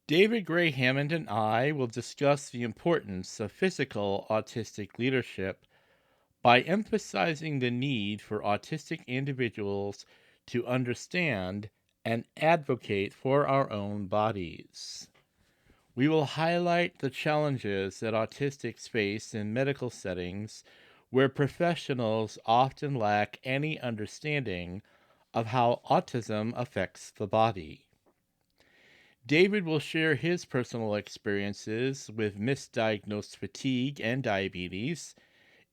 David Gray Hammond and I will discuss the importance of physical autistic leadership by emphasizing the need for autistic individuals to understand and advocate for our own bodies. We will highlight the challenges that autistics face in medical settings where professionals often lack any understanding of how autism affects the body. David will share his personal experiences with misdiagnosed fatigue and diabetes,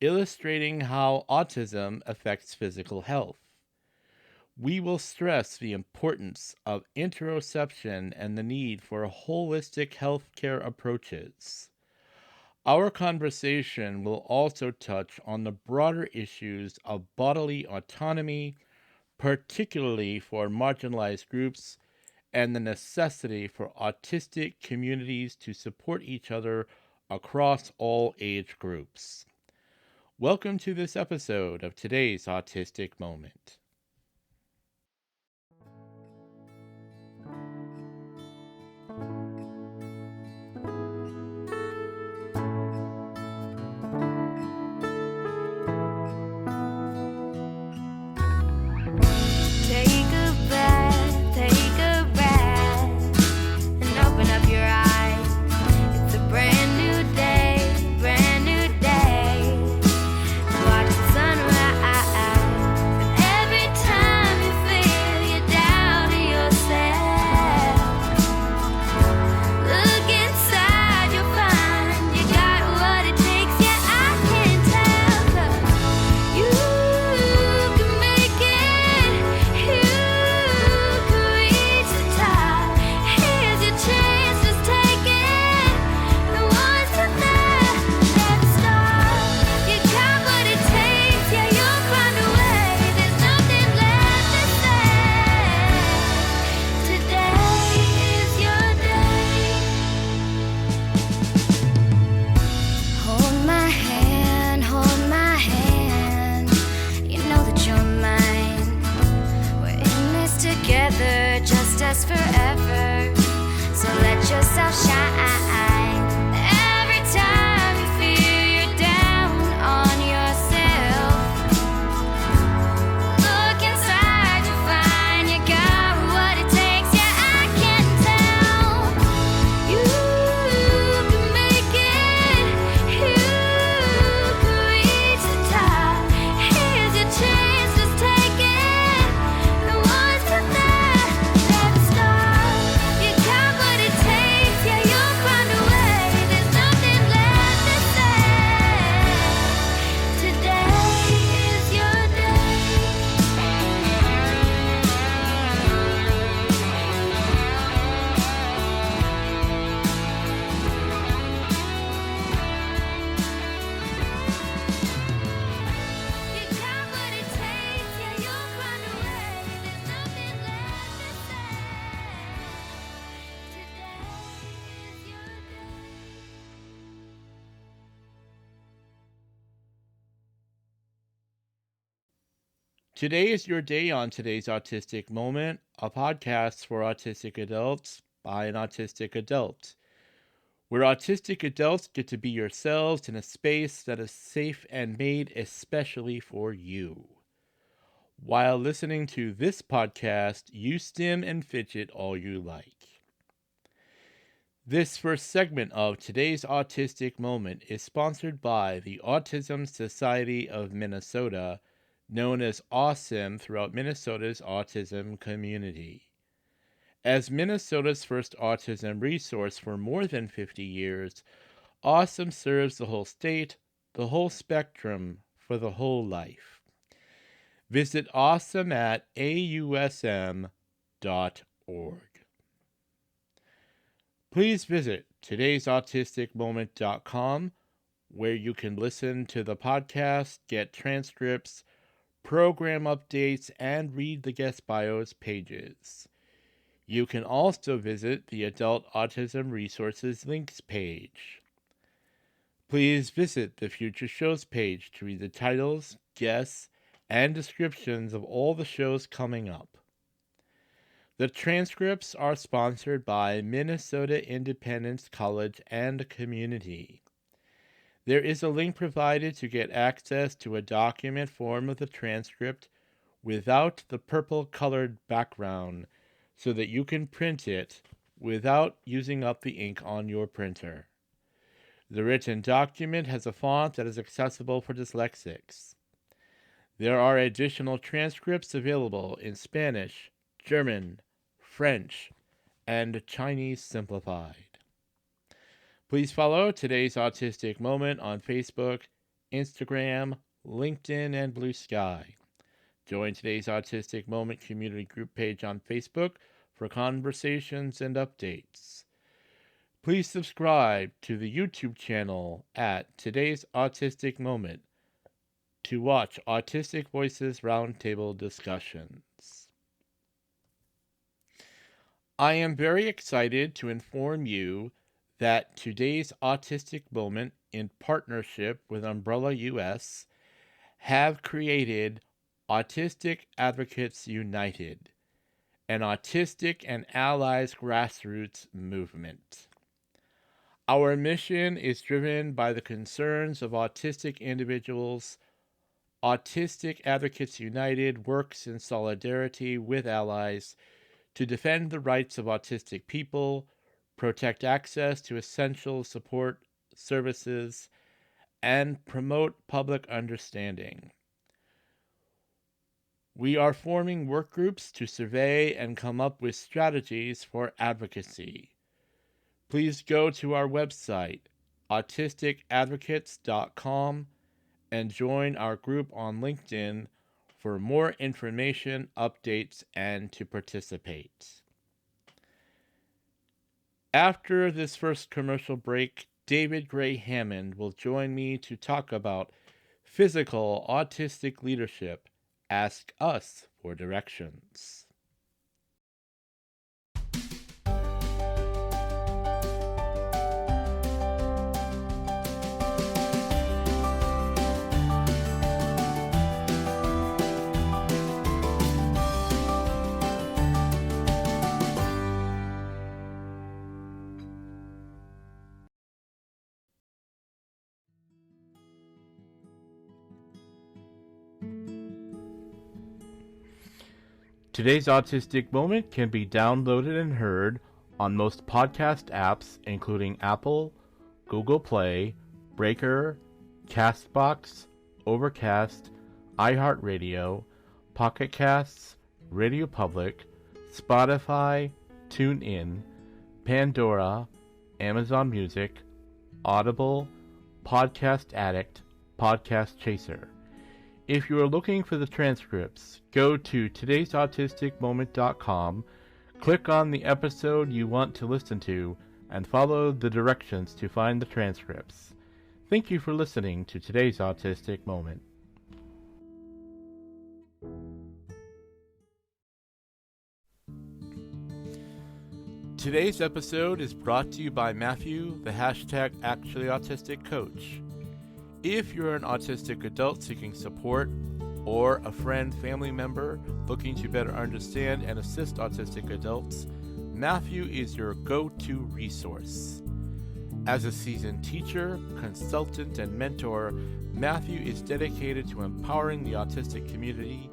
illustrating how autism affects physical health. We will stress the importance of interoception and the need for holistic healthcare approaches. Our conversation will also touch on the broader issues of bodily autonomy, particularly for marginalized groups, and the necessity for autistic communities to support each other across all age groups. Welcome to this episode of today's Autistic Moment. Forever, so let yourself shine. Every time you feel you're down on yourself, look inside, you'll find you got what it takes. Yeah, I can tell you can make it, you can reach the top. Here's your chance, just take it. The ones to Today is your day on today's Autistic Moment, a podcast for autistic adults by an autistic adult, where autistic adults get to be yourselves in a space that is safe and made especially for you. While listening to this podcast, you stim and fidget all you like. This first segment of today's Autistic Moment is sponsored by the Autism Society of Minnesota, known as AWESOME throughout Minnesota's autism community. As Minnesota's first autism resource for more than 50 years, AWESOME serves the whole state, the whole spectrum, for the whole life. Visit AWESOME at ausm.org. Please visit todaysautisticmoment.com, where you can listen to the podcast, get transcripts, program updates, and read the guest bios pages. You can also visit the Adult Autism Resources links page. Please visit the Future Shows page to read the titles, guests, and descriptions of all the shows coming up. The transcripts are sponsored by Minnesota Independence College and Community. There is a link provided to get access to a document form of the transcript without the purple colored background so that you can print it without using up the ink on your printer. The written document has a font that is accessible for dyslexics. There are additional transcripts available in Spanish, German, French, and Chinese Simplified. Please follow Today's Autistic Moment on Facebook, Instagram, LinkedIn, and Blue Sky. Join Today's Autistic Moment community group page on Facebook for conversations and updates. Please subscribe to the YouTube channel at Today's Autistic Moment to watch Autistic Voices Roundtable discussions. I am very excited to inform you that Today's Autistic Moment, in partnership with Umbrella US, have created Autistic Advocates United, an autistic and allies grassroots movement. Our mission is driven by the concerns of autistic individuals. Autistic Advocates United works in solidarity with allies to defend the rights of autistic people, protect access to essential support services, and promote public understanding. We are forming work groups to survey and come up with strategies for advocacy. Please go to our website, autisticadvocates.com, and join our group on LinkedIn for more information, updates, and to participate. After this first commercial break, David Gray Hammond will join me to talk about physical autistic leadership. Ask us for directions. Today's Autistic Moment can be downloaded and heard on most podcast apps, including Apple, Google Play, Breaker, Castbox, Overcast, iHeartRadio, Pocket Casts, Radio Public, Spotify, TuneIn, Pandora, Amazon Music, Audible, Podcast Addict, Podcast Chaser. If you are looking for the transcripts, go to todaysautisticmoment.com, click on the episode you want to listen to, and follow the directions to find the transcripts. Thank you for listening to Today's Autistic Moment. Today's episode is brought to you by Matthew, the #ActuallyAutistic coach. If you're an autistic adult seeking support, or a friend, family member looking to better understand and assist autistic adults, Matthew is your go-to resource. As a seasoned teacher, consultant, and mentor, Matthew is dedicated to empowering the autistic community.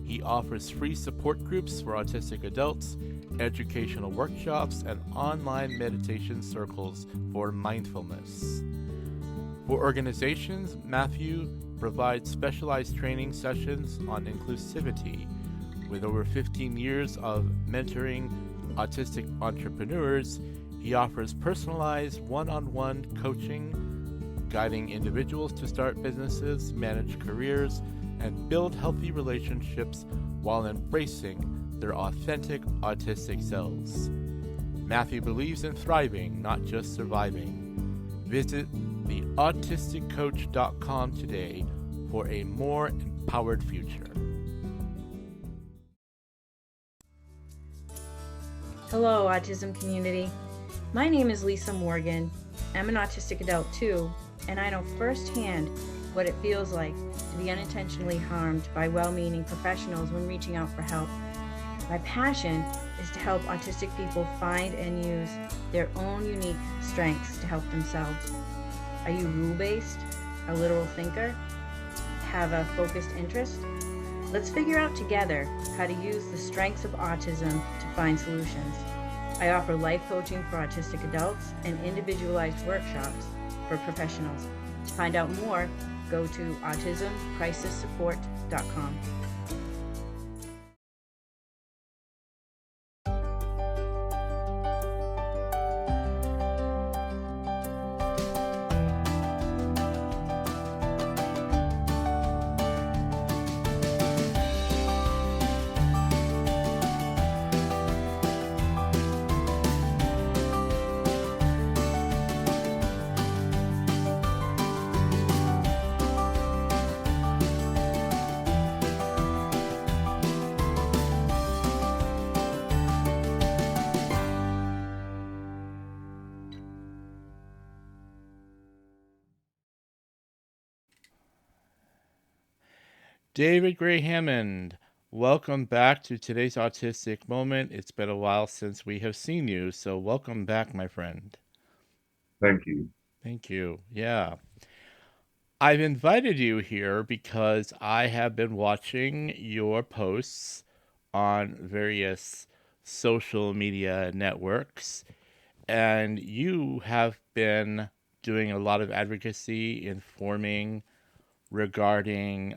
He offers free support groups for autistic adults, educational workshops, and online meditation circles for mindfulness. For organizations, Matthew provides specialized training sessions on inclusivity. With over 15 years of mentoring autistic entrepreneurs, he offers personalized one-on-one coaching, guiding individuals to start businesses, manage careers, and build healthy relationships while embracing their authentic autistic selves. Matthew believes in thriving, not just surviving. Visit theautisticcoach.com today for a more empowered future. Hello, autism community. My name is Lisa Morgan. I'm an autistic adult too, and I know firsthand what it feels like to be unintentionally harmed by well-meaning professionals when reaching out for help. My passion is to help autistic people find and use their own unique strengths to help themselves. Are you rule-based, a literal thinker, have a focused interest? Let's figure out together how to use the strengths of autism to find solutions. I offer life coaching for autistic adults and individualized workshops for professionals. To find out more, go to autismcrisissupport.com. David Gray Hammond, welcome back to today's Autistic Moment. It's been a while since we have seen you, so welcome back, my friend. Thank you. Thank you. Yeah. I've invited you here because I have been watching your posts on various social media networks, and you have been doing a lot of advocacy, informing regarding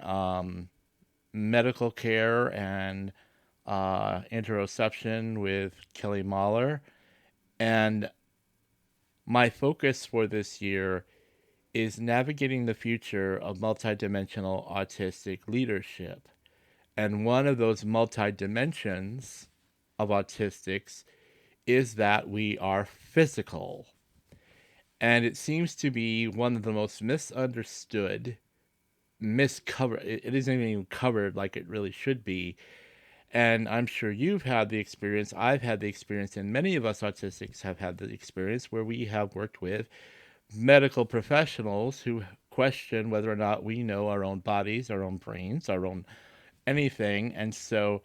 medical care and interoception with Kelly Mahler. And my focus for this year is navigating the future of multidimensional autistic leadership. And one of those multidimensions of autistics is that we are physical. And it seems to be one of the most misunderstood, miscovered. It isn't even covered like it really should be. And I'm sure you've had the experience, I've had the experience, and many of us autistics have had the experience where we have worked with medical professionals who question whether or not we know our own bodies, our own brains, our own anything. And so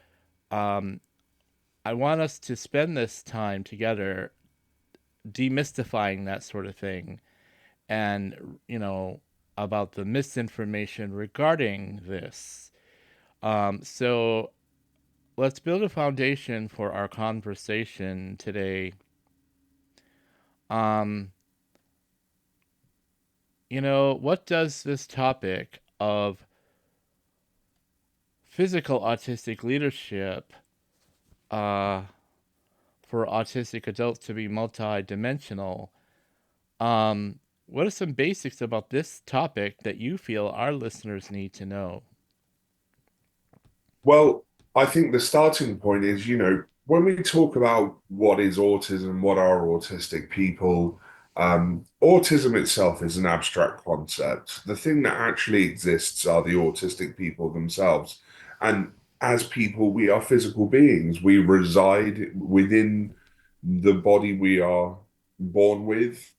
I want us to spend this time together demystifying that sort of thing and, about the misinformation regarding this. So let's build a foundation for our conversation today. What does this topic of physical autistic leadership for autistic adults to be multidimensional, what are some basics about this topic that you feel our listeners need to know? Well, I think the starting point is, when we talk about what is autism, what are autistic people, autism itself is an abstract concept. The thing that actually exists are the autistic people themselves. And as people, we are physical beings. We reside within the body we are born with,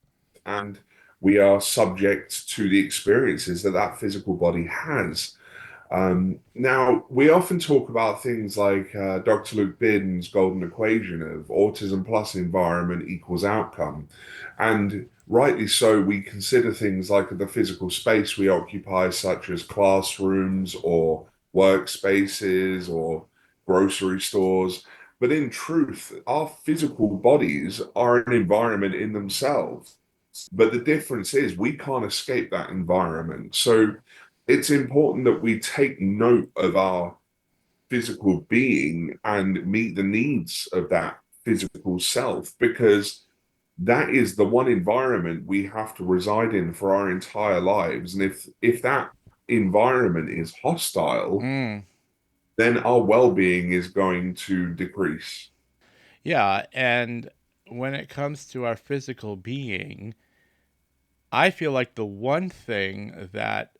and we are subject to the experiences that that physical body has. Now, we often talk about things like Dr. Luke Bearden's golden equation of autism plus environment equals outcome. And rightly so, we consider things like the physical space we occupy, such as classrooms or workspaces or grocery stores. But in truth, our physical bodies are an environment in themselves. But the difference is we can't escape that environment. So it's important that we take note of our physical being and meet the needs of that physical self, because that is the one environment we have to reside in for our entire lives. And if that environment is hostile, Mm. then our well-being is going to decrease. Yeah, and when it comes to our physical being, I feel like the one thing that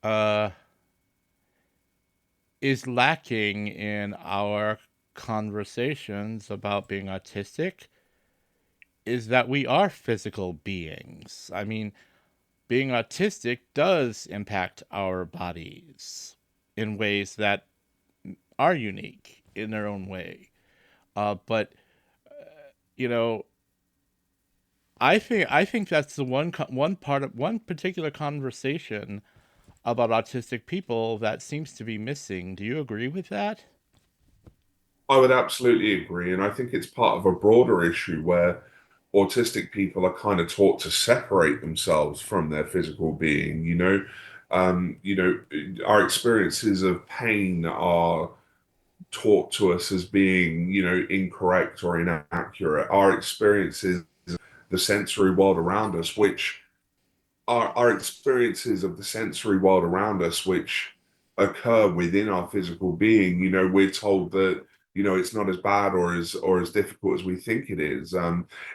uh, is lacking in our conversations about being autistic is that we are physical beings. I mean, being autistic does impact our bodies in ways that are unique. in their own way. But you know, I think that's the one part of one particular conversation about autistic people that seems to be missing. Do you agree with that? I would absolutely agree. And I think it's part of a broader issue where autistic people are kind of taught to separate themselves from their physical being. Our experiences of pain are taught to us as being, incorrect or inaccurate. Our experiences, the sensory world around us, which our experiences of the sensory world around us, which occur within our physical being, we're told that, it's not as bad or as difficult as we think it is.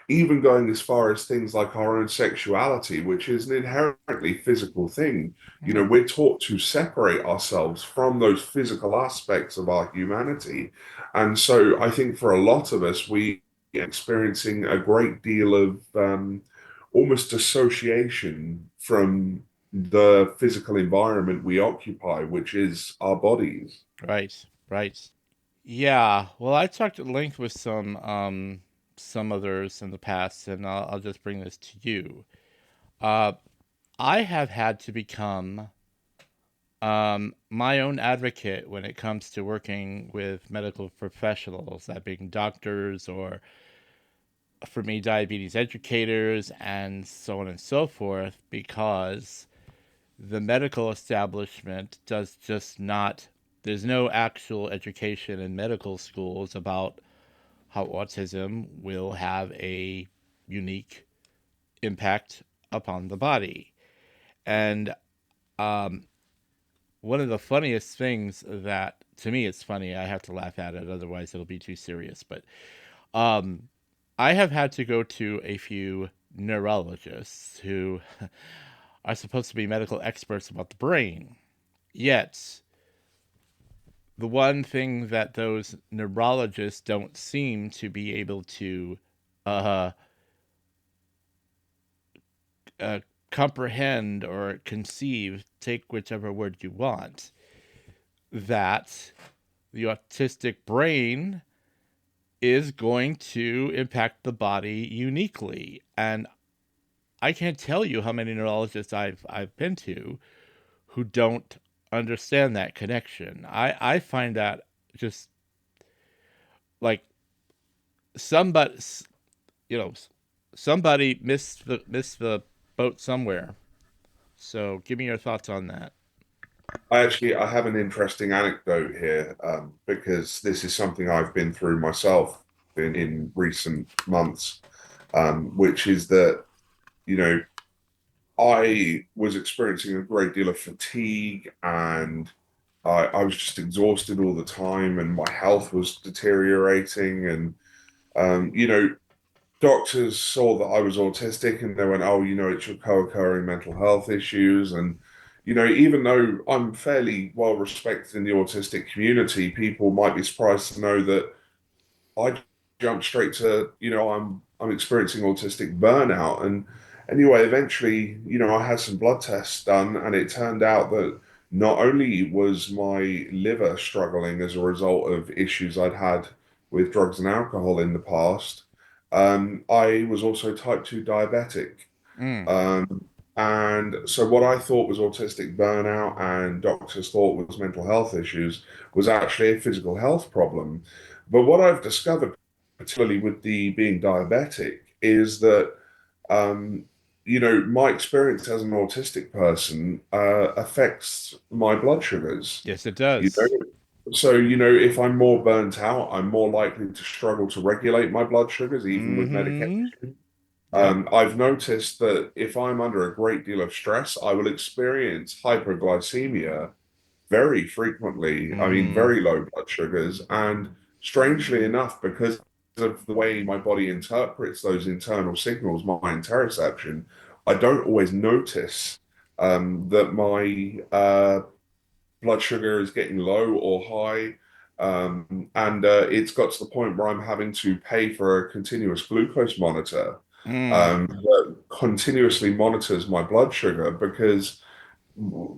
Even going as far as things like our own sexuality, which is an inherently physical thing. Mm, We're taught to separate ourselves from those physical aspects of our humanity. And so I think for a lot of us, we are experiencing a great deal of almost dissociation from the physical environment we occupy, which is our bodies. right, right. Yeah. Well, I talked at length with some others in the past, and I'll just bring this to you. Uh, I have had to become my own advocate when it comes to working with medical professionals, that being doctors or, for me, diabetes educators and so on and so forth, because the medical establishment does just not, there's no actual education in medical schools about how autism will have a unique impact upon the body. And um, one of the funniest things that, to me, it's funny, I have to laugh at it, otherwise it'll be too serious. But um, I have had to go to a few neurologists who are supposed to be medical experts about the brain. Yet, the one thing that those neurologists don't seem to be able to uh, uh, comprehend or conceive, take whichever word you want, that the autistic brain is going to impact the body uniquely. And I can't tell you how many neurologists I've been to who don't understand that connection. I find that just like somebody, you know, somebody missed the boat somewhere. So give me your thoughts on that. I have an interesting anecdote here because this is something I've been through myself in recent months, which is that, you know, I was experiencing a great deal of fatigue and I was just exhausted all the time and my health was deteriorating. And, doctors saw that I was autistic and they went, oh, it's your co-occurring mental health issues. And, even though I'm fairly well respected in the autistic community, people might be surprised to know that I jumped straight to, I'm experiencing autistic burnout. And anyway, eventually, I had some blood tests done, and it turned out that not only was my liver struggling as a result of issues I'd had with drugs and alcohol in the past, I was also type 2 diabetic. Mm, Um, and so what I thought was autistic burnout and doctors thought was mental health issues was actually a physical health problem. But what I've discovered, particularly with the being diabetic, is that um, my experience as an autistic person affects my blood sugars. yes, it You know, does. so if I'm more burnt out, I'm more likely to struggle to regulate my blood sugars, even with medication. Mm-hmm. Yep. I've noticed that if I'm under a great deal of stress, I will experience hypoglycemia very frequently. I mean, Mm-hmm. very low blood sugars. And strangely enough, because of the way my body interprets those internal signals, my interoception, I don't always notice that my blood sugar is getting low or high. And it's got to the point where I'm having to pay for a continuous glucose monitor Mm. that continuously monitors my blood sugar because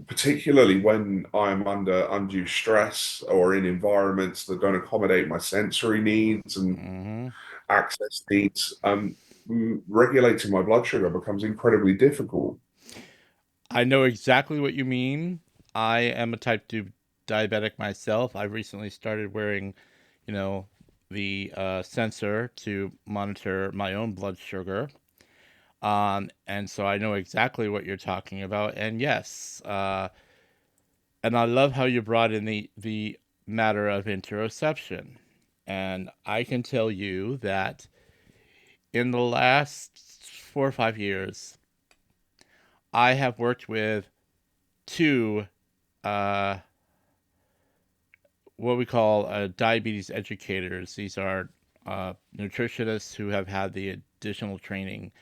particularly when I'm under undue stress or in environments that don't accommodate my sensory needs and Hmm. access needs, regulating my blood sugar becomes incredibly difficult. I know exactly what you mean. I am a type 2 diabetic myself. I've recently started wearing, you know, the sensor to monitor my own blood sugar. And so I know exactly what you're talking about. And yes, and I love how you brought in the matter of interoception. And I can tell you that in the last 4 or 5 years, I have worked with two uh, what we call diabetes educators. These are nutritionists who have had the additional training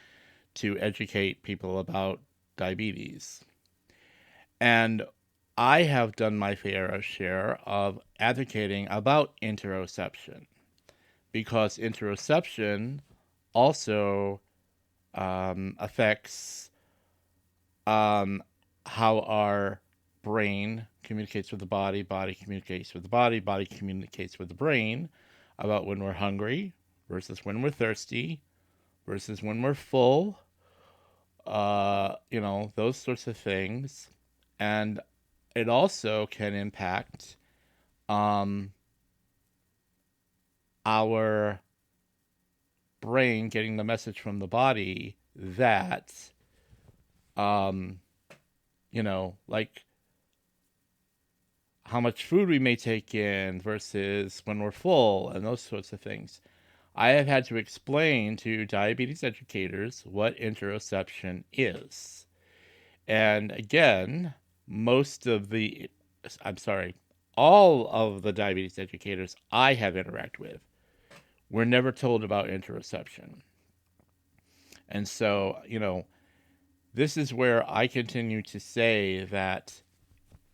to educate people about diabetes. And I have done my fair share of advocating about interoception because interoception also affects um, how our brain communicates with the body, body communicates with the body, body communicates with the brain about when we're hungry versus when we're thirsty versus when we're full, those sorts of things. And it also can impact um, our brain getting the message from the body that, um, like how much food we may take in versus when we're full and those sorts of things. I have had to explain to diabetes educators what interoception is. And again, most of the, I'm sorry, all of the diabetes educators I have interacted with were never told about interoception. And so, this is where I continue to say that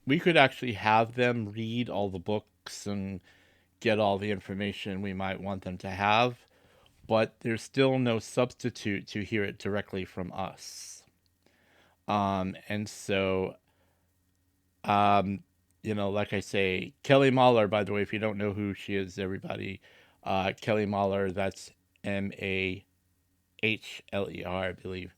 we could actually have them read all the books and get all the information we might want them to have, but there's still no substitute to hear it directly from us. And so, um, like I say, Kelly Mahler, by the way, if you don't know who she is, everybody, Kelly Mahler, that's Mahler, I believe.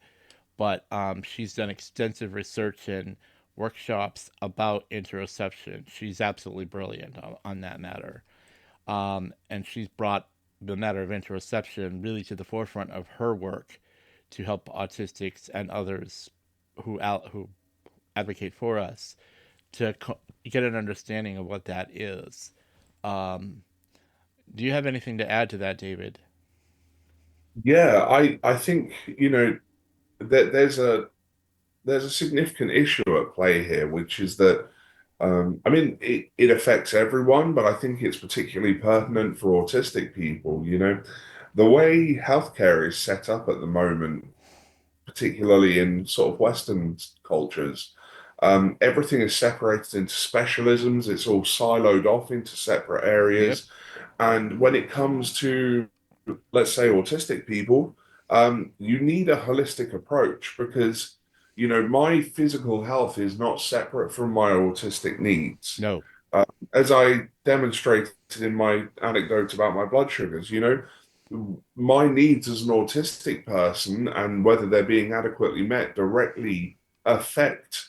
But she's done extensive research and workshops about interoception. She's absolutely brilliant on that matter. And she's brought the matter of interoception really to the forefront of her work to help autistics and others who advocate for us to get an understanding of what that is. Um, do you have anything to add to that, David? Yeah, I think, that there's a significant issue at play here, which is that I mean it affects everyone, but I think it's particularly pertinent for autistic people, The way healthcare is set up at the moment, particularly in sort of Western cultures, everything is separated into specialisms. It's all siloed off into separate Yep. areas. And when it comes to, let's say, autistic people, you need a holistic approach because, my physical health is not separate from my autistic needs. No. Uh, as I demonstrated in my anecdote about my blood sugars, my needs as an autistic person and whether they're being adequately met directly affect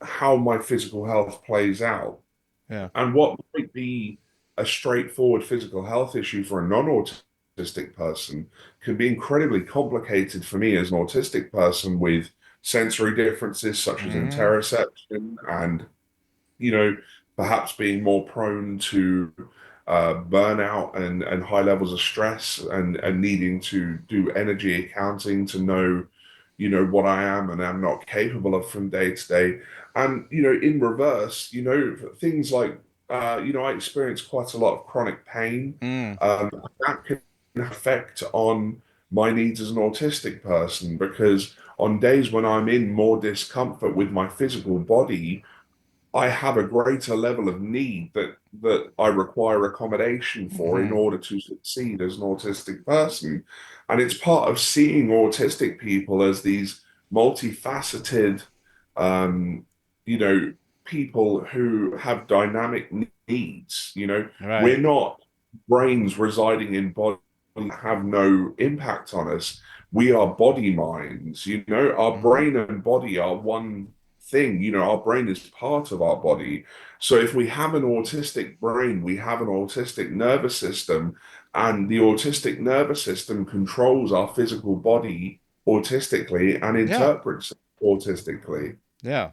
how my physical health plays out. Yeah. And what might be a straightforward physical health issue for a non-autistic person can be incredibly complicated for me as an autistic person with sensory differences such as Mm-hmm. interoception and you know, perhaps being more prone to burnout and high levels of stress and needing to do energy accounting to know, what I am and am not capable of from day to day. And, in reverse, things like, I experience quite a lot of chronic pain. Mm. That can affect on my needs as an autistic person because on days when I'm in more discomfort with my physical body, I have a greater level of need that I require accommodation for in Mm-hmm. order to succeed as an autistic person. And it's part of seeing autistic people as these multifaceted, um, you know, people who have dynamic needs. We're Right. not brains residing in bodies that have no impact on us. We are body minds. Our Hmm. brain and body are one thing. Our brain is part of our body. So if we have an autistic brain, we have an autistic nervous system, and the autistic nervous system controls our physical body autistically and Yeah. interprets autistically. Yeah.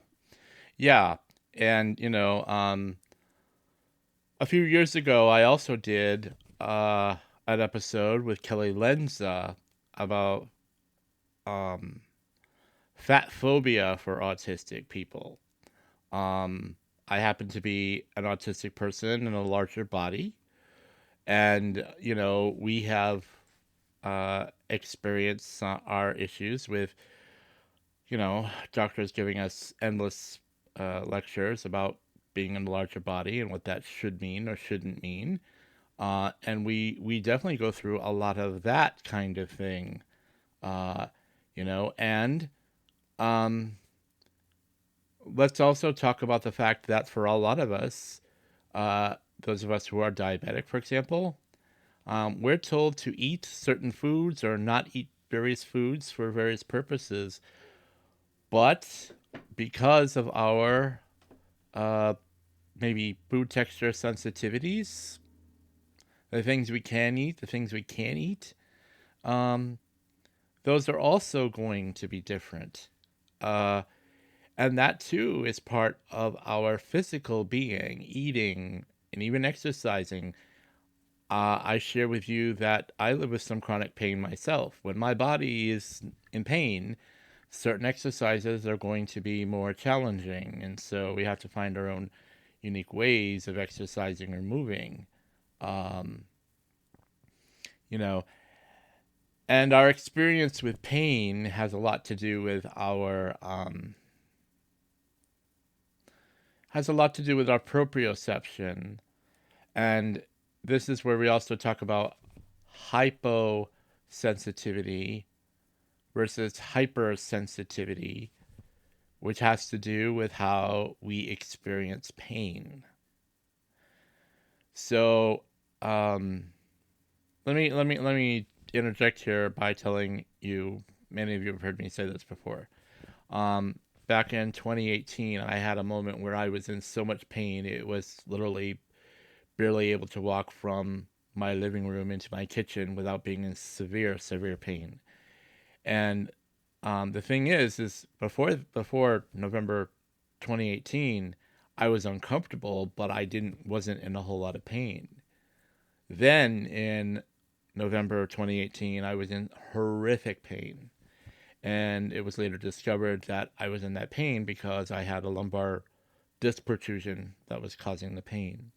Yeah. And, a few years ago, I also did an episode with Kelly Lenza about um, fat phobia for autistic people. Um, I happen to be an autistic person in a larger body, and we have experienced our issues with doctors giving us endless lectures about being in a larger body and what that should mean or shouldn't mean. And we definitely go through a lot of that kind of thing, uh, and um, let's also talk about the fact that for a lot of us, those of us who are diabetic, for example, we're told to eat certain foods or not eat various foods for various purposes, but because of our uh, maybe food texture sensitivities, the things we can eat, the things we can't eat, um, those are also going to be different. Uh, and that too is part of our physical being, eating, and even exercising. I share with you that I live with some chronic pain myself. When my body is in pain, certain exercises are going to be more challenging. And so we have to find our own unique ways of exercising or moving. Um, you know, and our experience with pain has a lot to do with our proprioception. And this is where we also talk about hyposensitivity versus hypersensitivity, which has to do with how we experience pain. So, um, let me interject here by telling you. Many of you have heard me say this before. Um, Back in 2018, I had a moment where I was in so much pain it was literally barely able to walk from my living room into my kitchen without being in severe, severe pain. And the thing is before November 2018, I was uncomfortable, but I didn't wasn't in a whole lot of pain. Then in November 2018, I was in horrific pain, and it was later discovered that I was in that pain because I had a lumbar disc protrusion that was causing the pain.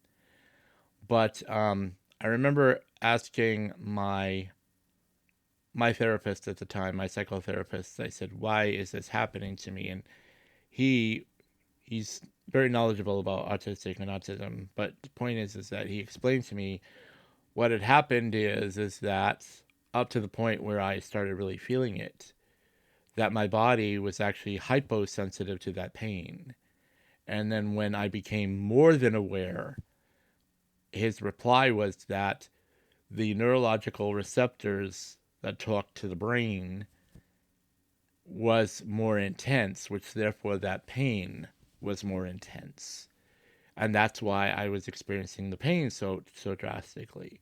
But I remember asking my therapist at the time, my psychotherapist, I said, "Why is this happening to me?" And he he's very knowledgeable about autistic and autism, but the point is that he explained to me what had happened is that up to the point where I started really feeling it, that my body was actually hyposensitive to that pain. And then when I became more than aware, his reply was that the neurological receptors that talk to the brain was more intense, which therefore that pain was more intense. And that's why I was experiencing the pain so drastically.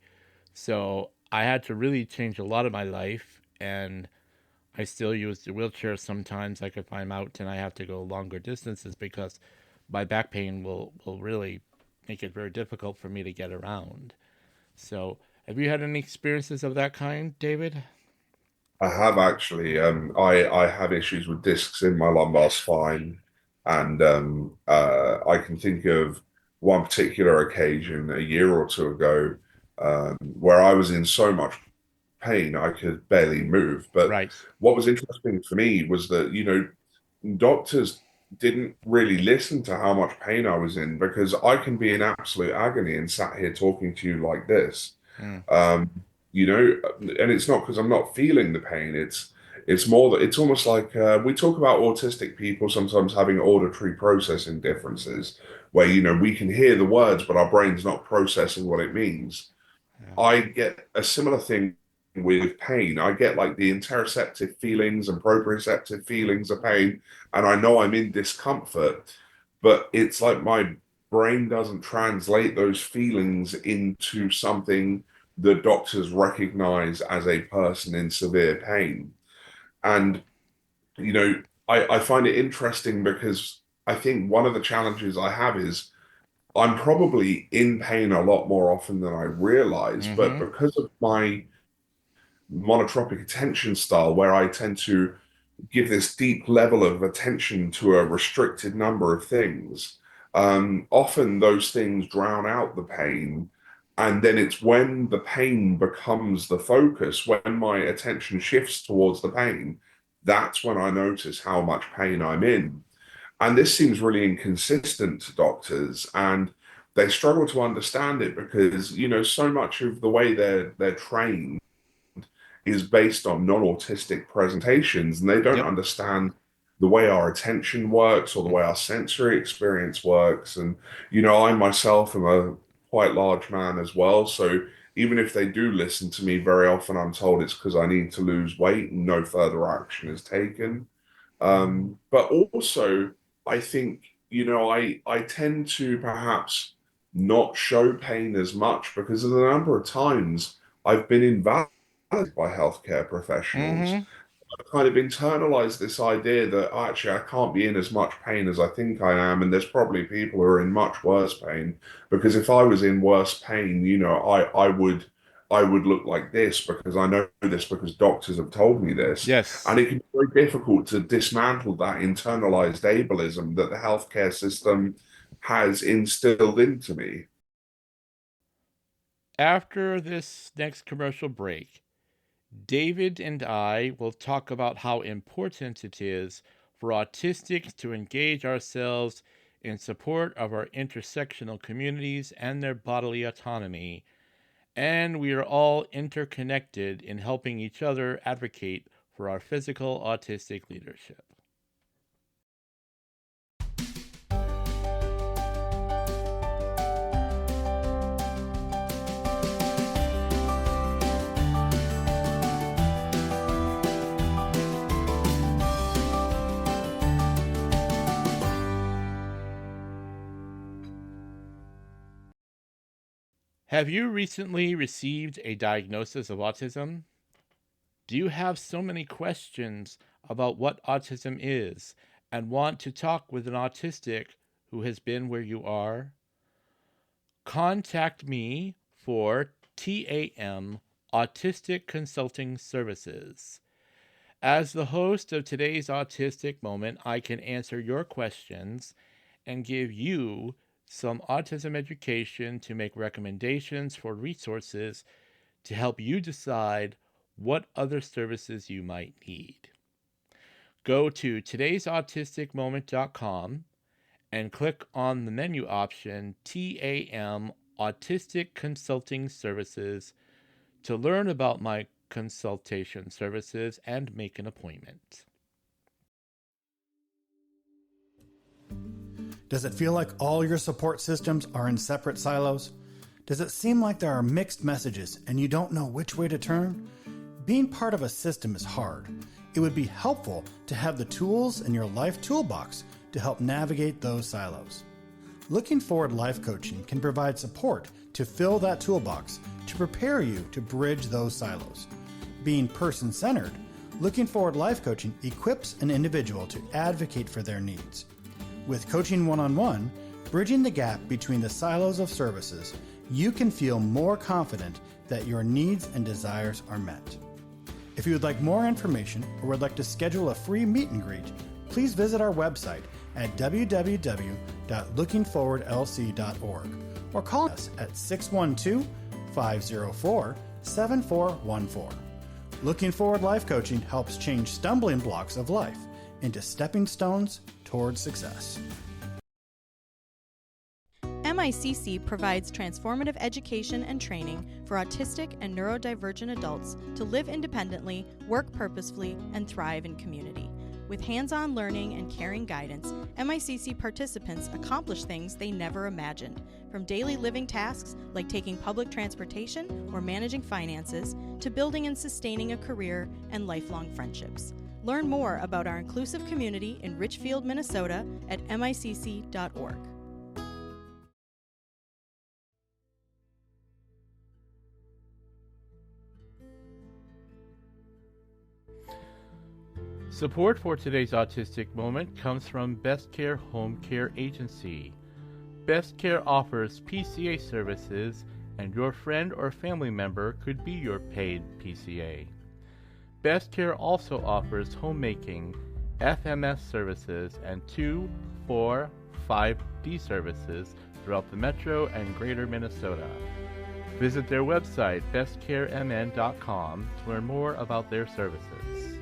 So I had to really change a lot of my life, and I still use the wheelchair sometimes. Like if I'm out and I have to go longer distances because my back pain will really make it very difficult for me to get around. So have you had any experiences of that kind, David? I have actually. I have issues with discs in my lumbar spine, and I can think of one particular occasion a year or two ago where I was in so much pain I could barely move. But Right. what was interesting for me was that, doctors didn't really listen to how much pain I was in because I can be in absolute agony and sat here talking to you like this. Mm. Um, and it's not because I'm not feeling the pain. It's more that it's almost like we talk about autistic people sometimes having auditory processing differences, where we can hear the words, but our brain's not processing what it means. Yeah. I get a similar thing with pain. I get like the interoceptive feelings and proprioceptive feelings of pain, and I know I'm in discomfort, but it's like my brain doesn't translate those feelings into something that doctors recognize as a person in severe pain. And, you know, I find it interesting because I think one of the challenges I have is I'm probably in pain a lot more often than I realize, but Mm-hmm. because of my monotropic attention style, where I tend to give this deep level of attention to a restricted number of things, often those things drown out the pain. And then it's when the pain becomes the focus, when my attention shifts towards the pain, that's when I notice how much pain I'm in. And this seems really inconsistent to doctors, and they struggle to understand it because, so much of the way they're trained is based on non-autistic presentations, and they don't Yep. understand the way our attention works or the way our sensory experience works. And I myself am a quite large man as well, so even if they do listen to me, very often I'm told it's because I need to lose weight and no further action is taken. But also, I think, I tend to perhaps not show pain as much because of the number of times I've been invalidated by healthcare professionals. Mm-hmm. I've kind of internalized this idea that actually I can't be in as much pain as I think I am, and there's probably people who are in much worse pain. Because if I was in worse pain, I would look like this because I know this because doctors have told me this. And Yes. it can be very difficult to dismantle that internalized ableism that the healthcare system has instilled into me. After this next commercial break, David and I will talk about how important it is for autistics to engage ourselves in support of our intersectional communities and their bodily autonomy. And we are all interconnected in helping each other advocate for our physical autistic leadership. Have you recently received a diagnosis of autism? Do you have so many questions about what autism is and want to talk with an autistic who has been where you are? Contact me for TAM Autistic Consulting Services. As the host of today's Autistic Moment, I can answer your questions and give you some autism education to make recommendations for resources to help you decide what other services you might need. Go to today'sautisticmoment.com and click on the menu option TAM Autistic Consulting Services to learn about my consultation services and make an appointment. Does it feel like all your support systems are in separate silos? Does it seem like there are mixed messages and you don't know which way to turn? Being part of a system is hard. It would be helpful to have the tools in your life toolbox to help navigate those silos. Looking Forward Life Coaching can provide support to fill that toolbox to prepare you to bridge those silos. Being person-centered, Looking Forward Life Coaching equips an individual to advocate for their needs. With coaching one-on-one, bridging the gap between the silos of services, you can feel more confident that your needs and desires are met. If you would like more information or would like to schedule a free meet and greet, please visit our website at www.lookingforwardlc.org or call us at 612-504-7414. Looking Forward Life Coaching helps change stumbling blocks of life into stepping stones towards success. Am MICC provides transformative education and training for autistic and neurodivergent adults to live independently, work purposefully, and thrive in community. With hands-on learning and caring guidance, MICC participants accomplish things they never imagined, from daily living tasks like taking public transportation or managing finances, to building and sustaining a career and lifelong friendships. Learn more about our inclusive community in Richfield, Minnesota at micc.org. Support for today's Autistic Moment comes from Best Care Home Care Agency. Best Care offers PCA services, and your friend or family member could be your paid PCA. Best Care also offers homemaking, FMS services, and 2, 4, 5D services throughout the Metro and Greater Minnesota. Visit their website, bestcaremn.com, to learn more about their services.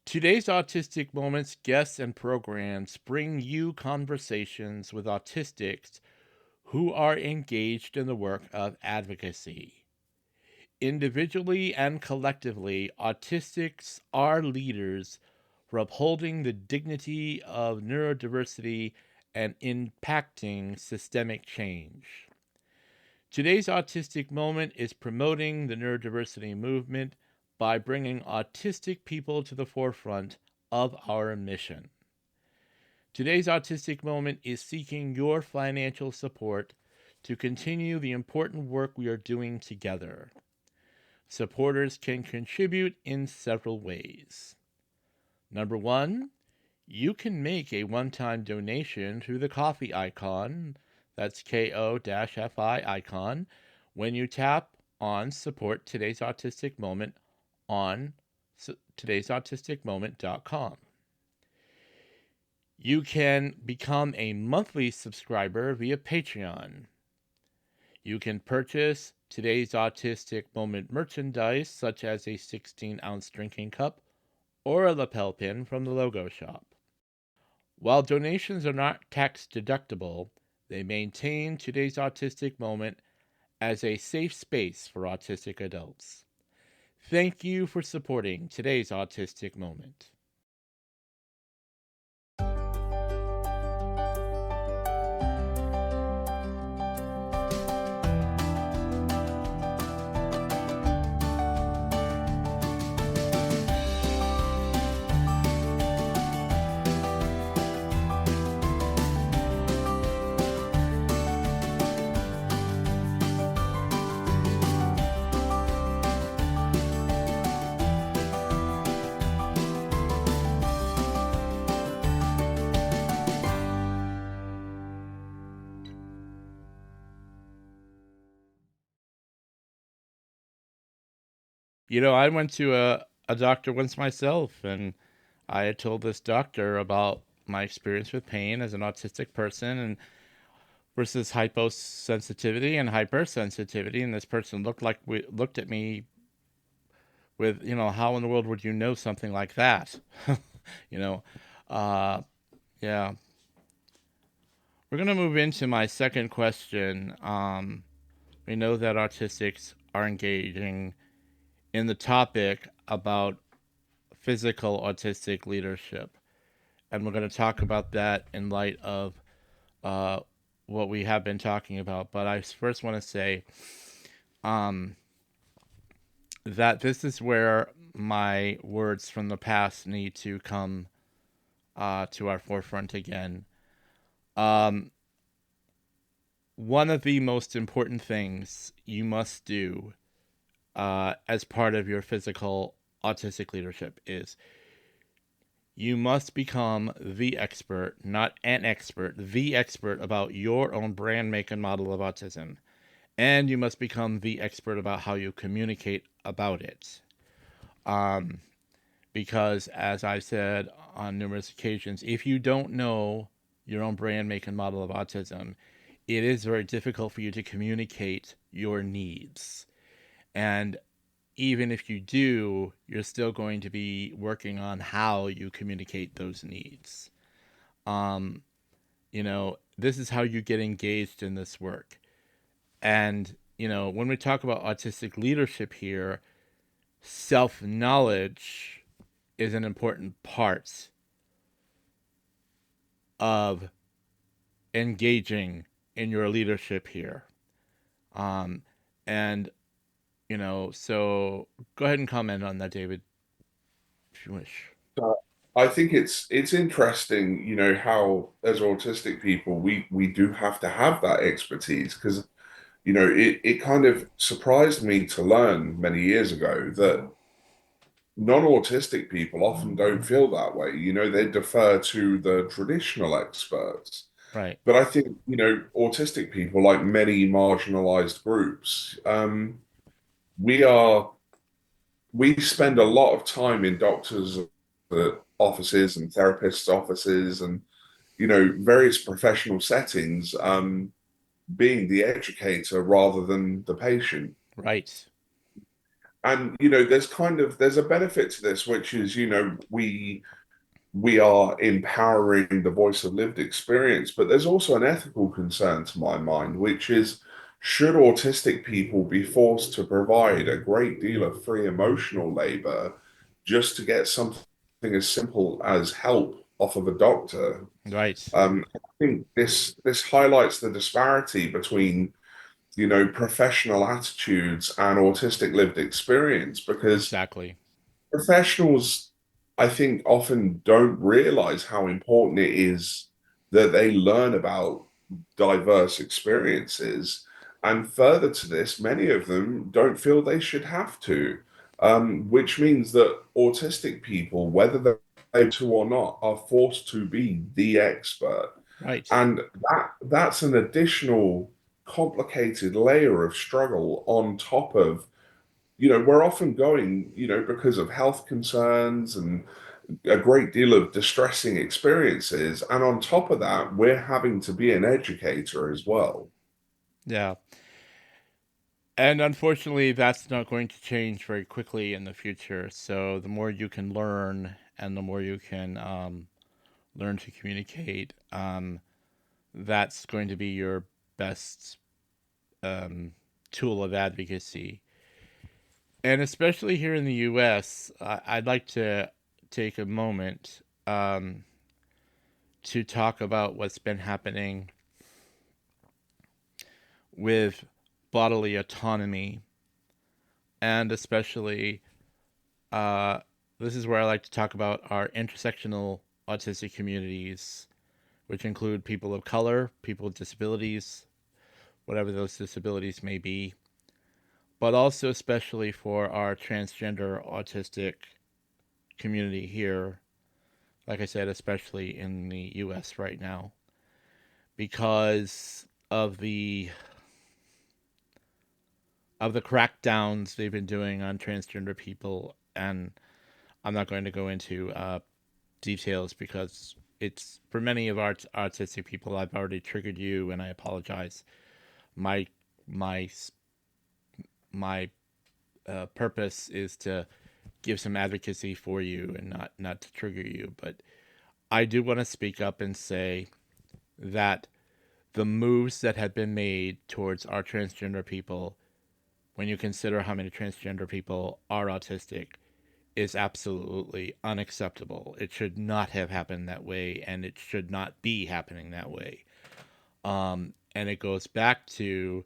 Today's Autistic Moments guests and programs bring you conversations with autistics who are engaged in the work of advocacy. Individually and collectively, autistics are leaders for upholding the dignity of neurodiversity and impacting systemic change. Today's Autistic Moment is promoting the neurodiversity movement by bringing autistic people to the forefront of our mission. Today's Autistic Moment is seeking your financial support to continue the important work we are doing together. Supporters can contribute in several ways. Number one, you can make a one-time donation through the coffee icon, that's ko-fi icon, when you tap on Support Today's Autistic Moment on today'sautisticmoment.com. You can become a monthly subscriber via Patreon. You can purchase Today's Autistic Moment merchandise, such as a 16-ounce drinking cup or a lapel pin from the logo shop. While donations are not tax deductible, they maintain Today's Autistic Moment as a safe space for autistic adults. Thank you for supporting today's Autistic Moment. You know, I went to a doctor once myself, and I had told this doctor about my experience with pain as an autistic person and versus hyposensitivity and hypersensitivity, and this person looked at me with, how in the world would you know something like that? you know, yeah. We're going to move into my second question. We know that autistics are engaging in the topic about physical autistic leadership. And we're going to talk about that in light of what we have been talking about. But I first want to say that this is where my words from the past need to come to our forefront again. One of the most important things you must do as part of your physical autistic leadership is you must become the expert, not an expert, the expert about your own brand, make, and model of autism. And you must become the expert about how you communicate about it. Because, as I've said on numerous occasions, if you don't know your own brand, make, and model of autism, it is very difficult for you to communicate your needs. And even if you do, you're still going to be working on how you communicate those needs. Um, this is how you get engaged in this work. And, when we talk about autistic leadership here, self knowledge is an important part of engaging in your leadership here. Um, and, so go ahead and comment on that, David, if you wish. Uh, I think it's interesting, how as autistic people we do have to have that expertise because it kind of surprised me to learn many years ago that non-autistic people often don't feel that way. They defer to the traditional experts. Right, But I think, autistic people, like many marginalized groups, we are we spend a lot of time in doctors' offices and therapists' offices and various professional settings, being the educator rather than the patient. right, And there's a benefit to this, which is we are empowering the voice of lived experience, but there's also an ethical concern to my mind, which is should autistic people be forced to provide a great deal of free emotional labor just to get something as simple as help off of a doctor? right. I think this highlights the disparity between professional attitudes and autistic lived experience because Exactly. professionals, I think, often don't realize how important it is that they learn about diverse experiences. And further to this, many of them don't feel they should have to, which means that autistic people, whether they're able to or not, are forced to be the expert. Right. And that's an additional complicated layer of struggle on top of we're often going, because of health concerns and a great deal of distressing experiences. And on top of that, we're having to be an educator as well. Yeah. And unfortunately, that's not going to change very quickly in the future. So the more you can learn and the more you can learn to communicate, that's going to be your best tool of advocacy. And especially here in the US, I'd like to take a moment to talk about what's been happening with bodily autonomy, and especially uh, this is where I like to talk about our intersectional autistic communities, which include people of color, people with disabilities, whatever those disabilities may be, but also especially for our transgender autistic community here, like I said, especially in the US right now, because of the crackdowns they've been doing on transgender people. And I'm not going to go into details because it's for many of our autistic people. I've already triggered you, and I apologize. My my my purpose is to give some advocacy for you and not to trigger you. But I do want to speak up and say that the moves that have been made towards our transgender people, when you consider how many transgender people are autistic, is absolutely unacceptable. It should not have happened that way, and it should not be happening that way. And it goes back to,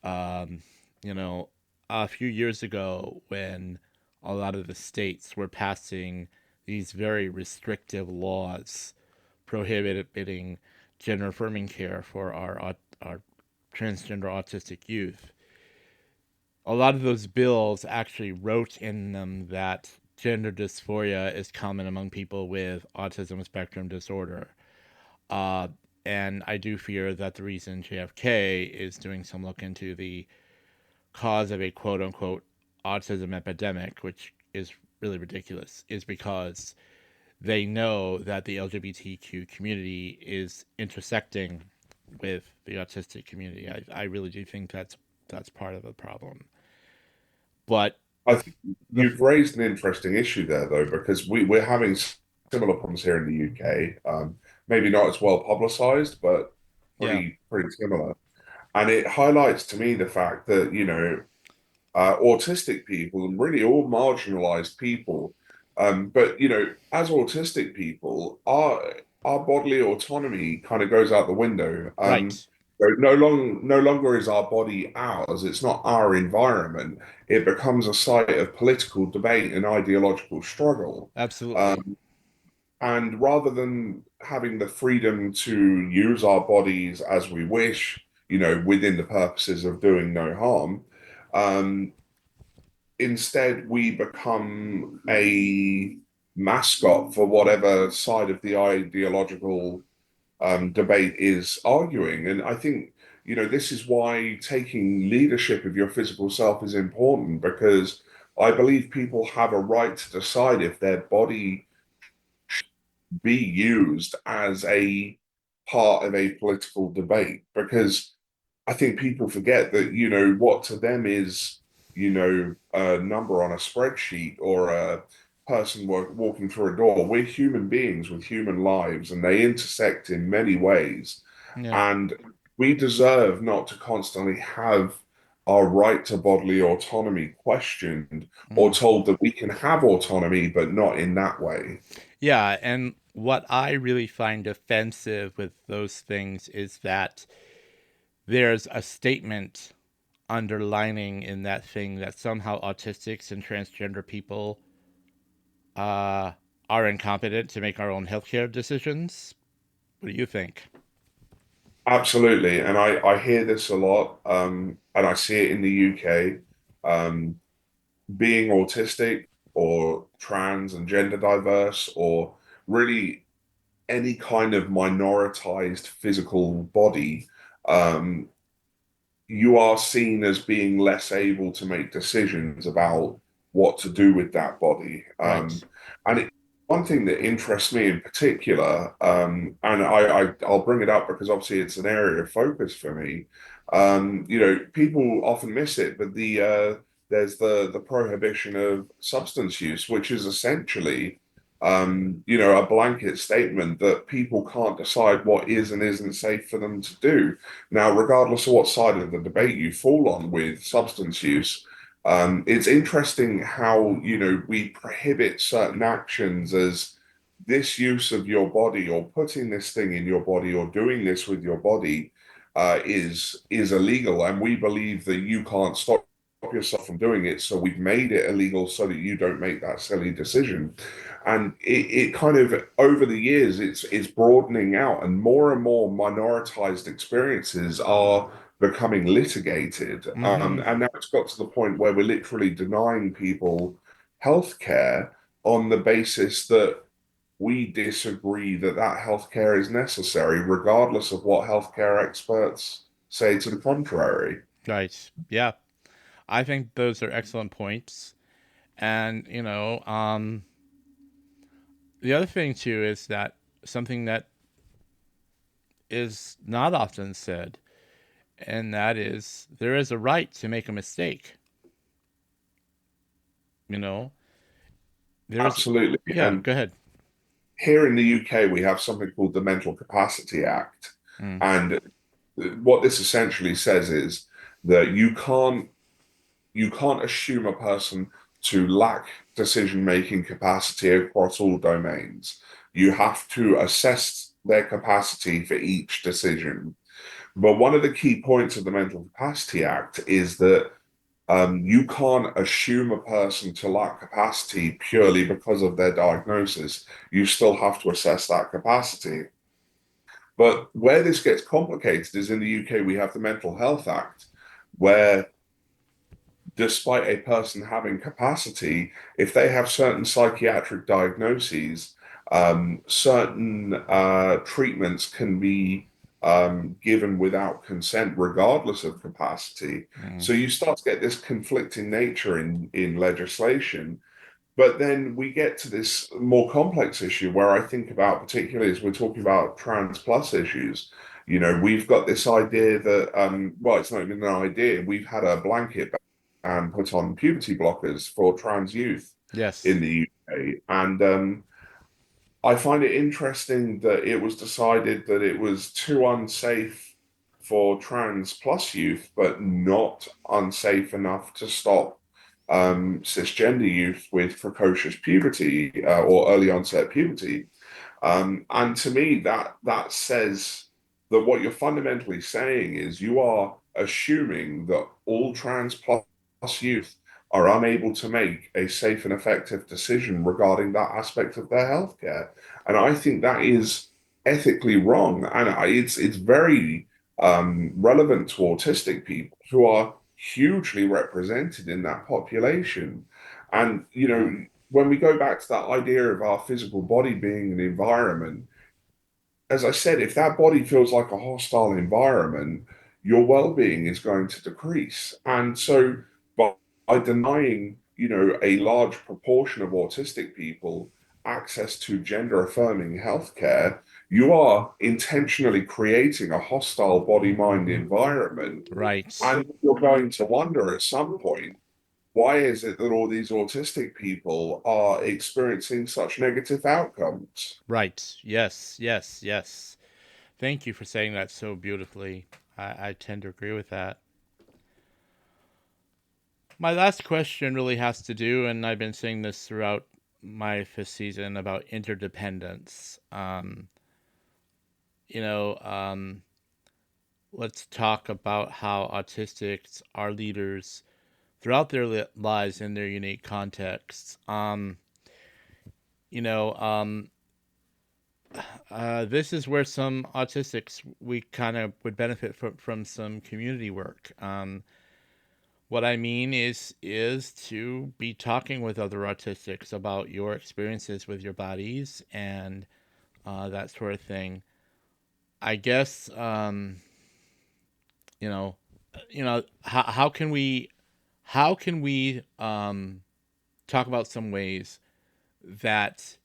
um, you know, a few years ago when a lot of the states were passing these very restrictive laws prohibiting gender affirming care for our transgender autistic youth. A lot of those bills actually wrote in them that gender dysphoria is common among people with autism spectrum disorder. Uh, and I do fear that the reason JFK is doing some look into the cause of a quote unquote autism epidemic, which is really ridiculous, is because they know that the LGBTQ community is intersecting with the autistic community. I really do think that's part of the problem. But I think the you've raised an interesting issue there, though, because we're having similar problems here in the UK. Maybe not as well publicized, but yeah, pretty similar. And it highlights to me the fact that, autistic people and really all marginalized people. But as autistic people, our bodily autonomy kind of goes out the window. right, So no longer is our body ours. It's not our environment. It becomes a site of political debate and ideological struggle. absolutely, Um, and rather than having the freedom to use our bodies as we wish, within the purposes of doing no harm, um, instead we become a mascot for whatever side of the ideological debate is arguing. And I think, this is why taking leadership of your physical self is important, because I believe people have a right to decide if their body be used as a part of a political debate. Because I think people forget that, what to them is, a number on a spreadsheet or a person walking through a door. We're human beings with human lives, and they intersect in many ways. yeah, And we deserve not to constantly have our right to bodily autonomy questioned or mm. told that we can have autonomy, but not in that way. Yeah. And what I really find offensive with those things is that there's a statement underlining in that thing that somehow autistics and transgender people uh, are incompetent to make our own healthcare decisions. What do you think? Absolutely. And I hear this a lot, and I see it in the UK. Um, Being autistic or trans and gender diverse, or really any kind of minoritized physical body, um, you are seen as being less able to make decisions about what to do with that body. Right. One thing that interests me in particular, and I'll bring it up because obviously it's an area of focus for me. People often miss it, but there's the prohibition of substance use, which is essentially a blanket statement that people can't decide what is and isn't safe for them to do. Now, regardless of what side of the debate you fall on with substance use, it's interesting how, we prohibit certain actions as this use of your body or putting this thing in your body or doing this with your body is illegal. And we believe that you can't stop yourself from doing it. So we've made it illegal so that you don't make that silly decision. And it kind of over the years it's broadening out, and more minoritized experiences are becoming litigated. Mm-hmm. And now it's got to the point where we're literally denying people healthcare on the basis that we disagree that healthcare is necessary, regardless of what healthcare experts say to the contrary. Right. Yeah. I think those are excellent points. And, the other thing too is that something that is not often said, and that is there is a right to make a mistake. You know, there's, Absolutely. yeah, And go ahead. here in the UK, we have something called the Mental Capacity Act. Mm, And what this essentially says is that you can't assume a person to lack decision-making capacity across all domains. You have to assess their capacity for each decision. But one of the key points of the Mental Capacity Act is that you can't assume a person to lack capacity purely because of their diagnosis. You still have to assess that capacity. But where this gets complicated is in the UK, we have the Mental Health Act, where despite a person having capacity, if they have certain psychiatric diagnoses, certain treatments can be given without consent, regardless of capacity. mm, So you start to get this conflicting nature in legislation. But then we get to this more complex issue where I think about, particularly as we're talking about trans plus issues. We've got this idea that, well, it's not even an idea. We've had a blanket and put on puberty blockers for trans youth Yes. in the UK. And I find it interesting that it was decided that it was too unsafe for trans plus youth, but not unsafe enough to stop cisgender youth with precocious puberty or early onset puberty. And to me, that says that what you're fundamentally saying is you are assuming that all trans plus youth are unable to make a safe and effective decision regarding that aspect of their healthcare. And I think that is ethically wrong. And it's very relevant to autistic people who are hugely represented in that population. And, Yeah. when we go back to that idea of our physical body being an environment, as I said, if that body feels like a hostile environment, your well-being is going to decrease. And so by denying, a large proportion of autistic people access to gender-affirming healthcare, you are intentionally creating a hostile body-mind environment. Right. And you're going to wonder at some point, why is it that all these autistic people are experiencing such negative outcomes? Right. Yes. Yes. Yes. Thank you for saying that so beautifully. I tend to agree with that. My last question really has to do, and I've been saying this throughout my fifth season, about interdependence. You know, let's talk about how autistics are leaders throughout their lives in their unique contexts. You know, this is where some autistics we kind of would benefit from some community work. What I mean is to be talking with other autistics about your experiences with your bodies and that sort of thing. I guess you know how can we talk about some ways that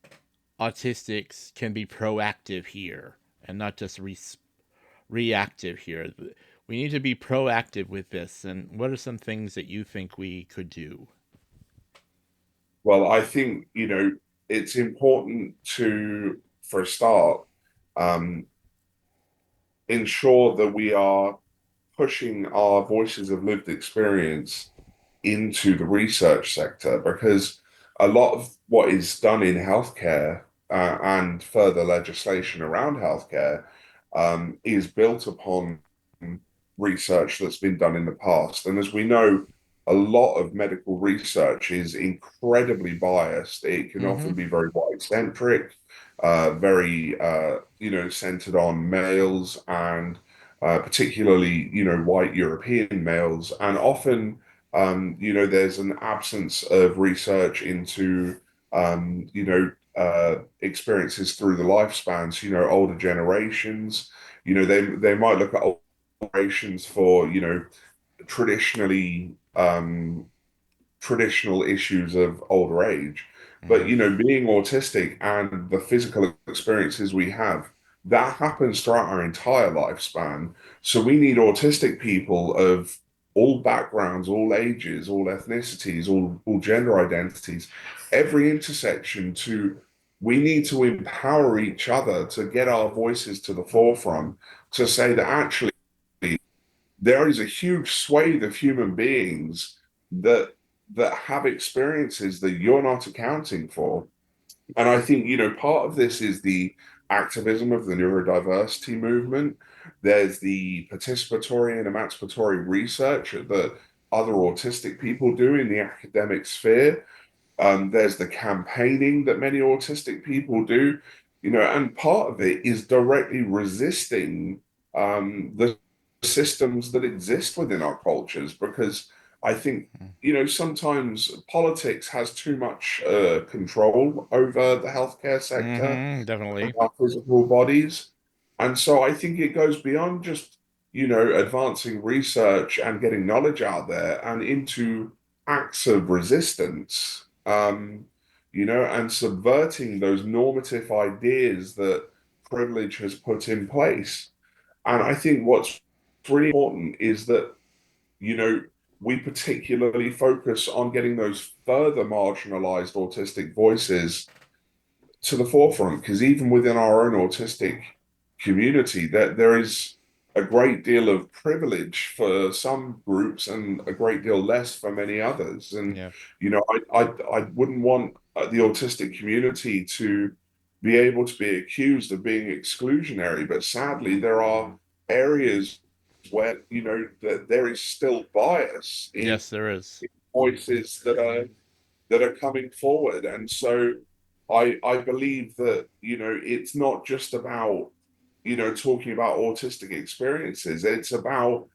autistics can be proactive here and not just reactive here. We need to be proactive with this. And what are some things that you think we could do? Well, I think, it's important to, for a start, um, ensure that we are pushing our voices of lived experience into the research sector because a lot of what is done in healthcare and further legislation around healthcare is built upon research that's been done in the past. And as we know, a lot of medical research is incredibly biased. It can Mm-hmm. often be very white-centric, very, centered on males and particularly, white European males. And often, there's an absence of research into, experiences through the lifespans, older generations. They might look at older generations for, traditionally traditional issues of older age. But, Mm-hmm. being autistic and the physical experiences we have, that happens throughout our entire lifespan. So we need autistic people of all backgrounds, all ages, all ethnicities, all gender identities, every intersection we need to empower each other to get our voices to the forefront to say that actually there is a huge swathe of human beings that have experiences that you're not accounting for. And I think, part of this is the activism of the neurodiversity movement. There's the participatory and emancipatory research that other autistic people do in the academic sphere. There's the campaigning that many autistic people do, and part of it is directly resisting the systems that exist within our cultures because I think, sometimes politics has too much control over the healthcare sector Mm-hmm. and Definitely. our physical bodies. And so I think it goes beyond just, advancing research and getting knowledge out there and into acts of resistance, and subverting those normative ideas that privilege has put in place. And I think what's really important is that, you know, we particularly focus on getting those further marginalized autistic voices to the forefront, because even within our own autistic community, there is a great deal of privilege for some groups and a great deal less for many others. And Yeah. you know, I wouldn't want the autistic community to be able to be accused of being exclusionary, but sadly, there are areas where that there is still bias in Yes, there is. voices that are coming forward. And so I believe that, it's not just about, talking about autistic experiences. It's about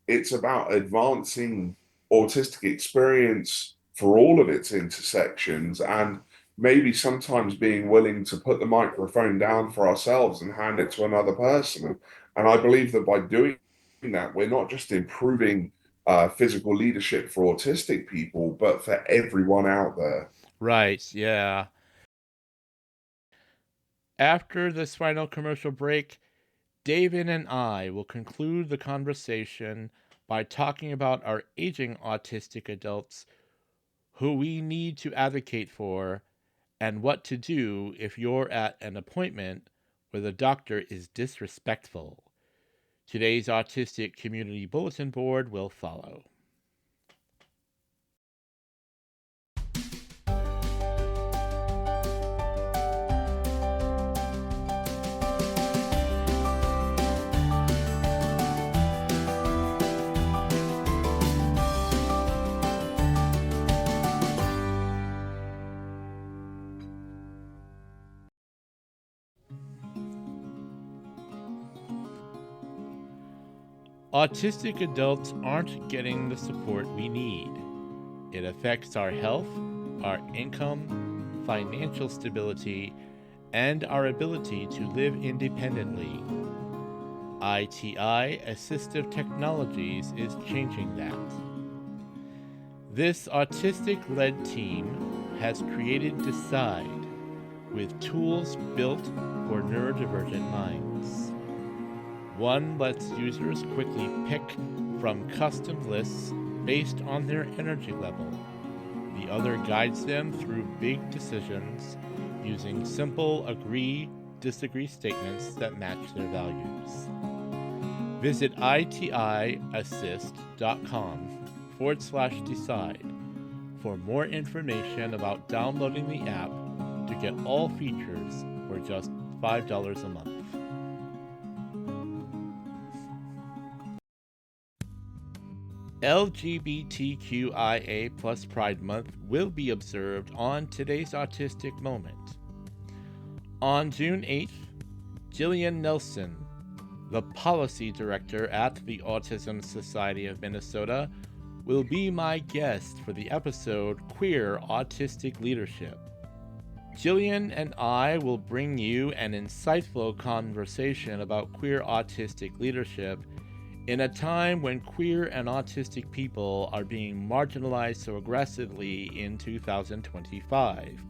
advancing autistic experience for all of its intersections, and maybe sometimes being willing to put the microphone down for ourselves and hand it to another person. And I believe that by doing that, we're not just improving physical leadership for autistic people, but for everyone out there. Right, yeah. After this final commercial break, David and I will conclude the conversation by talking about our aging autistic adults who we need to advocate for and what to do if you're at an appointment where the doctor is disrespectful. Today's Autistic Community Bulletin Board will follow. Autistic adults aren't getting the support we need. It affects our health, our income, financial stability, and our ability to live independently. ITI Assistive Technologies is changing that. This autistic-led team has created Decide, with tools built for neurodivergent minds. One lets users quickly pick from custom lists based on their energy level. The other guides them through big decisions using simple agree-disagree statements that match their values. Visit itiassist.com/decide for more information about downloading the app to get all features for just $5 a month. LGBTQIA plus Pride Month will be observed on today's Autistic Moment. On June 8th, Jillian Nelson, the policy director at the Autism Society of Minnesota, will be my guest for the episode Queer Autistic Leadership. Jillian and I will bring you an insightful conversation about queer autistic leadership in a time when queer and autistic people are being marginalized so aggressively in 2025.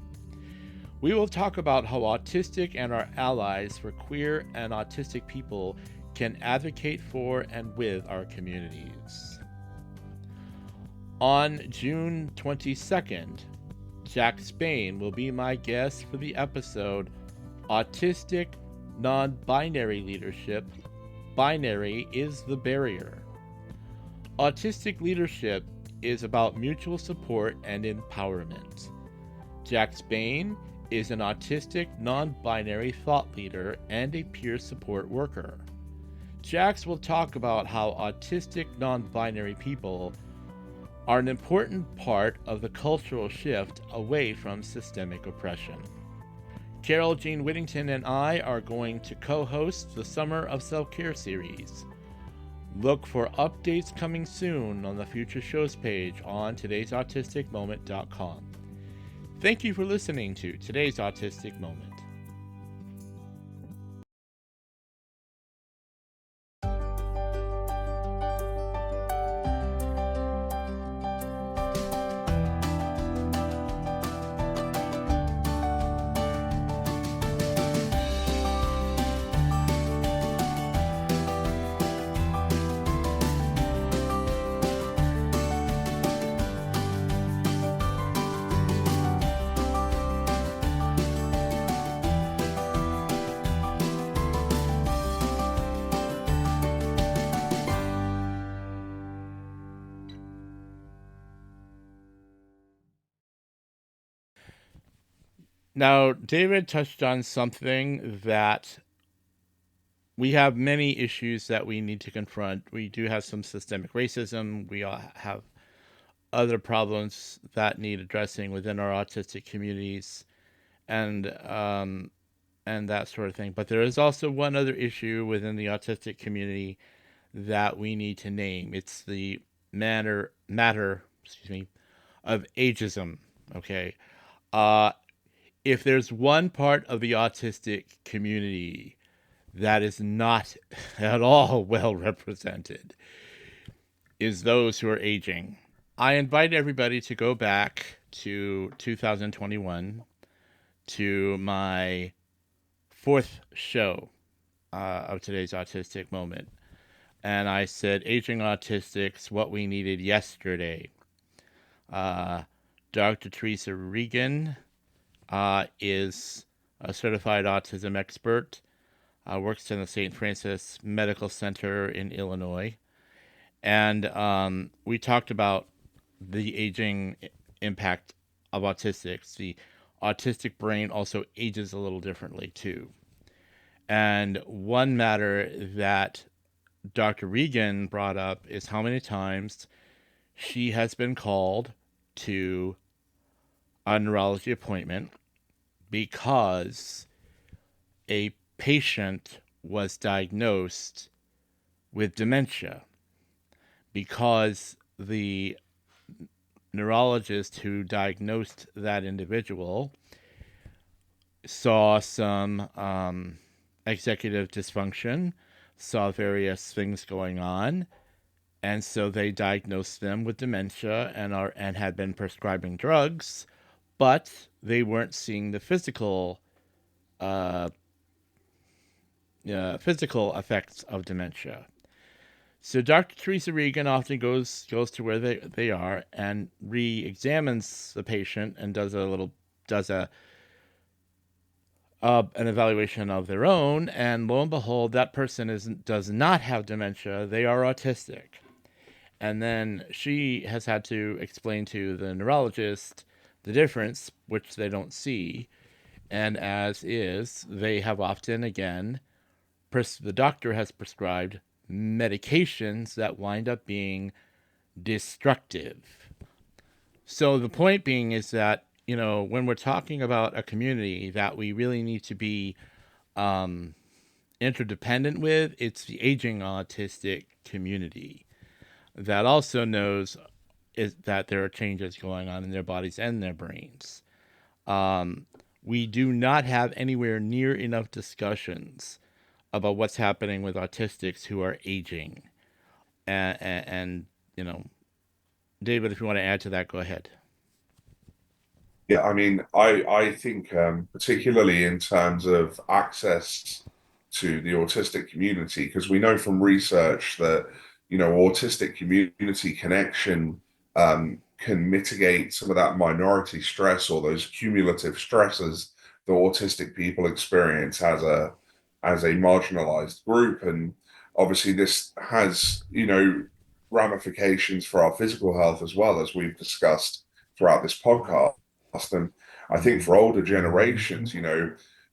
We will talk about how Autistic and our allies for queer and autistic people can advocate for and with our communities. On June 22nd, Jack Spain will be my guest for the episode Autistic Non-Binary Leadership. Binary is the barrier. Autistic leadership is about mutual support and empowerment. Jack Spain is an autistic non-binary thought leader and a peer support worker. Jax will talk about how autistic non-binary people are an important part of the cultural shift away from systemic oppression. Carol Jean Whittington and I are going to co-host the Summer of Self-Care series. Look for updates coming soon on the Future Shows page on todaysautisticmoment.com. Thank you for listening to Today's Autistic Moment. Now, David touched on something that we have many issues that we need to confront. We do have some systemic racism. We all have other problems that need addressing within our autistic communities, and that sort of thing. But there is also one other issue within the autistic community that we need to name. It's the matter, excuse me, of ageism. Okay, uh, if there's one part of the autistic community that is not at all well represented, is those who are aging. I invite everybody to go back to 2021 to my fourth show of today's Autistic Moment. And I said, Aging Autistics, what we needed yesterday. Uh, Dr. Teresa Regan is a certified autism expert, works in the St. Francis Medical Center in Illinois. And we talked about the aging impact of autistics. The autistic brain also ages a little differently, too. And one matter that Dr. Regan brought up is how many times she has been called to a neurology appointment because a patient was diagnosed with dementia, because the neurologist who diagnosed that individual saw some executive dysfunction, saw various things going on, and so they diagnosed them with dementia and had been prescribing drugs, but they weren't seeing the uh, physical effects of dementia. So Dr. Teresa Regan often goes to where they are and re-examines the patient and does a an evaluation of their own, and lo and behold, that person does not have dementia. They are autistic. And then she has had to explain to the neurologist the difference, which they don't see. And as is, they have often, again, the doctor has prescribed medications that wind up being destructive. So the point being is that, when we're talking about a community that we really need to be interdependent with, it's the aging autistic community that also knows is that there are changes going on in their bodies and their brains. We do not have anywhere near enough discussions about what's happening with autistics who are aging. And David, if you want to add to that, go ahead. Yeah, I mean, I think particularly in terms of access to the autistic community, because we know from research that, autistic community connection can mitigate some of that minority stress or those cumulative stresses that autistic people experience as a marginalized group. And obviously this has, ramifications for our physical health as well, as we've discussed throughout this podcast. And I think for older generations,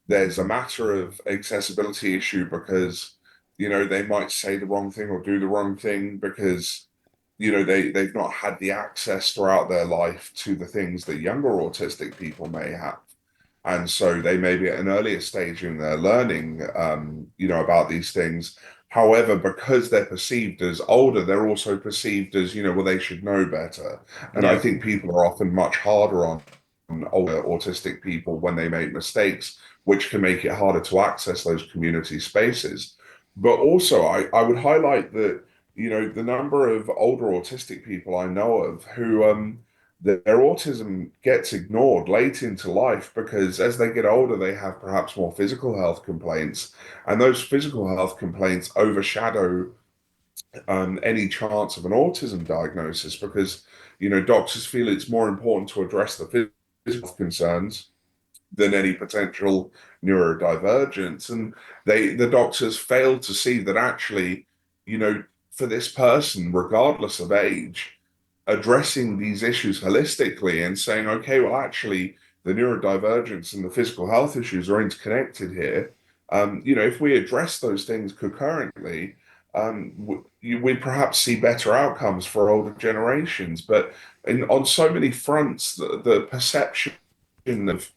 there's a matter of accessibility issue because, they might say the wrong thing or do the wrong thing because, they've not had the access throughout their life to the things that younger autistic people may have. And so they may be at an earlier stage in their learning, about these things. However, because they're perceived as older, they're also perceived as, well, they should know better. And I Yep. think people are often much harder on older autistic people when they make mistakes, which can make it harder to access those community spaces. But also, I would highlight that, the number of older autistic people I know of who their autism gets ignored late into life because as they get older, they have perhaps more physical health complaints, and those physical health complaints overshadow any chance of an autism diagnosis because, doctors feel it's more important to address the physical concerns than any potential neurodivergence. And the doctors fail to see that actually, for this person, regardless of age, addressing these issues holistically and saying, okay, well, actually, the neurodivergence and the physical health issues are interconnected here. If we address those things concurrently, we'd perhaps see better outcomes for older generations. But on so many fronts, the perception of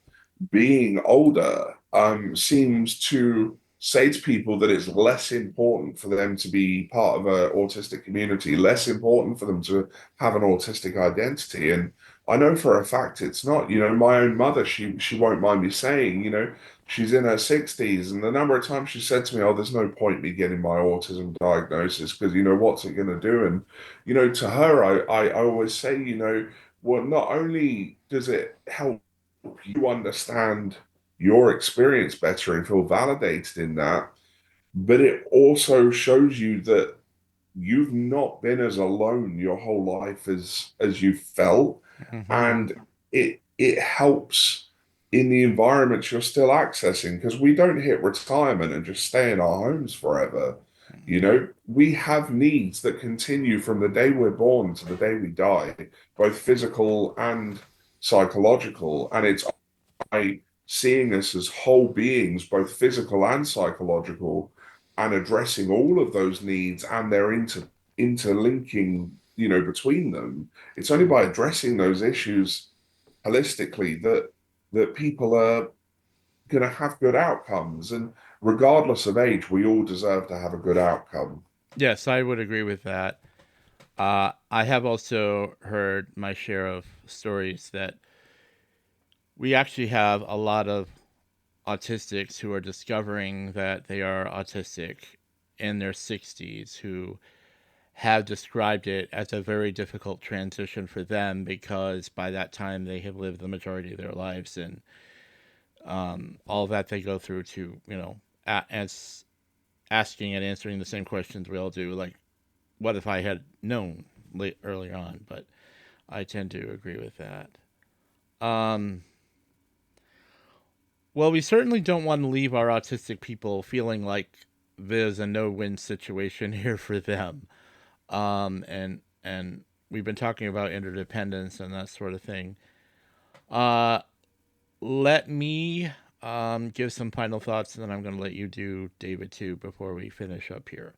being older seems to say to people that it's less important for them to be part of an autistic community, less important for them to have an autistic identity. And I know for a fact it's not. My own mother, she won't mind me saying, she's in her 60s, and the number of times she said to me, "Oh, there's no point me getting my autism diagnosis because what's it going to do?" And to her, I always say, well, not only does it help you understand your experience better and feel validated in that, but it also shows you that you've not been as alone your whole life as you felt, Mm-hmm. and it helps in the environments you're still accessing, because we don't hit retirement and just stay in our homes forever. We have needs that continue from the day we're born to the day we die, both physical and psychological, and it's by seeing us as whole beings, both physical and psychological, and addressing all of those needs and their interlinking, between them. It's only by addressing those issues holistically that people are going to have good outcomes. And regardless of age, we all deserve to have a good outcome. Yes, I would agree with that. I have also heard my share of stories that we actually have a lot of autistics who are discovering that they are autistic in their 60s, who have described it as a very difficult transition for them because by that time they have lived the majority of their lives, and all that they go through to, as asking and answering the same questions we all do, like, what if I had known earlier on? But I tend to agree with that. Um, well, we certainly don't want to leave our autistic people feeling like there's a no-win situation here for them. And we've been talking about interdependence and that sort of thing. Uh, Let me give some final thoughts, and then I'm going to let you do David too before we finish up here.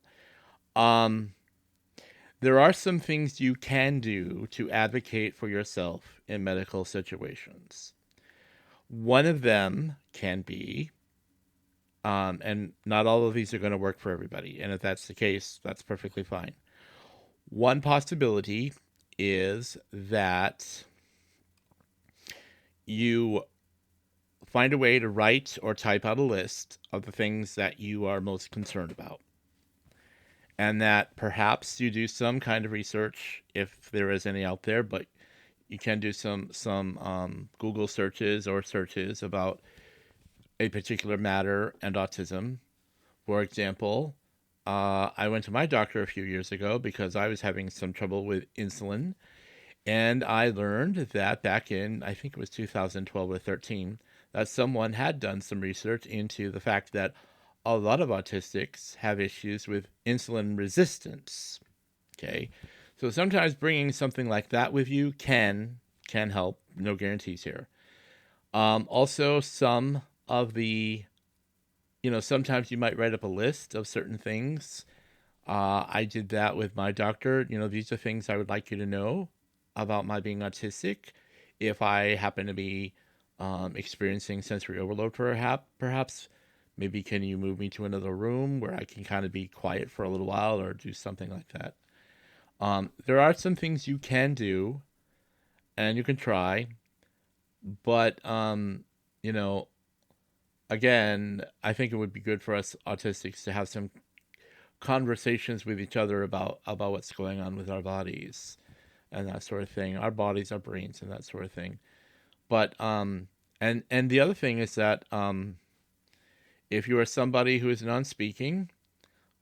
Um, there are some things you can do to advocate for yourself in medical situations. One of them can be, and not all of these are going to work for everybody, and if that's the case, that's perfectly fine. One possibility is that you find a way to write or type out a list of the things that you are most concerned about. And that perhaps you do some kind of research, if there is any out there, but you can do some Google searches or searches about a particular matter and autism. For example, I went to my doctor a few years ago because I was having some trouble with insulin. And I learned that back in, I think it was 2012 or 13, that someone had done some research into the fact that a lot of autistics have issues with insulin resistance. Okay. So sometimes bringing something like that with you can help. No guarantees here. Also, some of the, sometimes you might write up a list of certain things. I did that with my doctor. These are things I would like you to know about my being autistic. If I happen to be experiencing sensory overload, perhaps, maybe can you move me to another room where I can kind of be quiet for a little while or do something like that. There are some things you can do and you can try, but you know, again, I think it would be good for us autistics to have some conversations with each other about what's going on with our bodies and that sort of thing. Our bodies, our brains, and that sort of thing. But and the other thing is that if you are somebody who is non-speaking,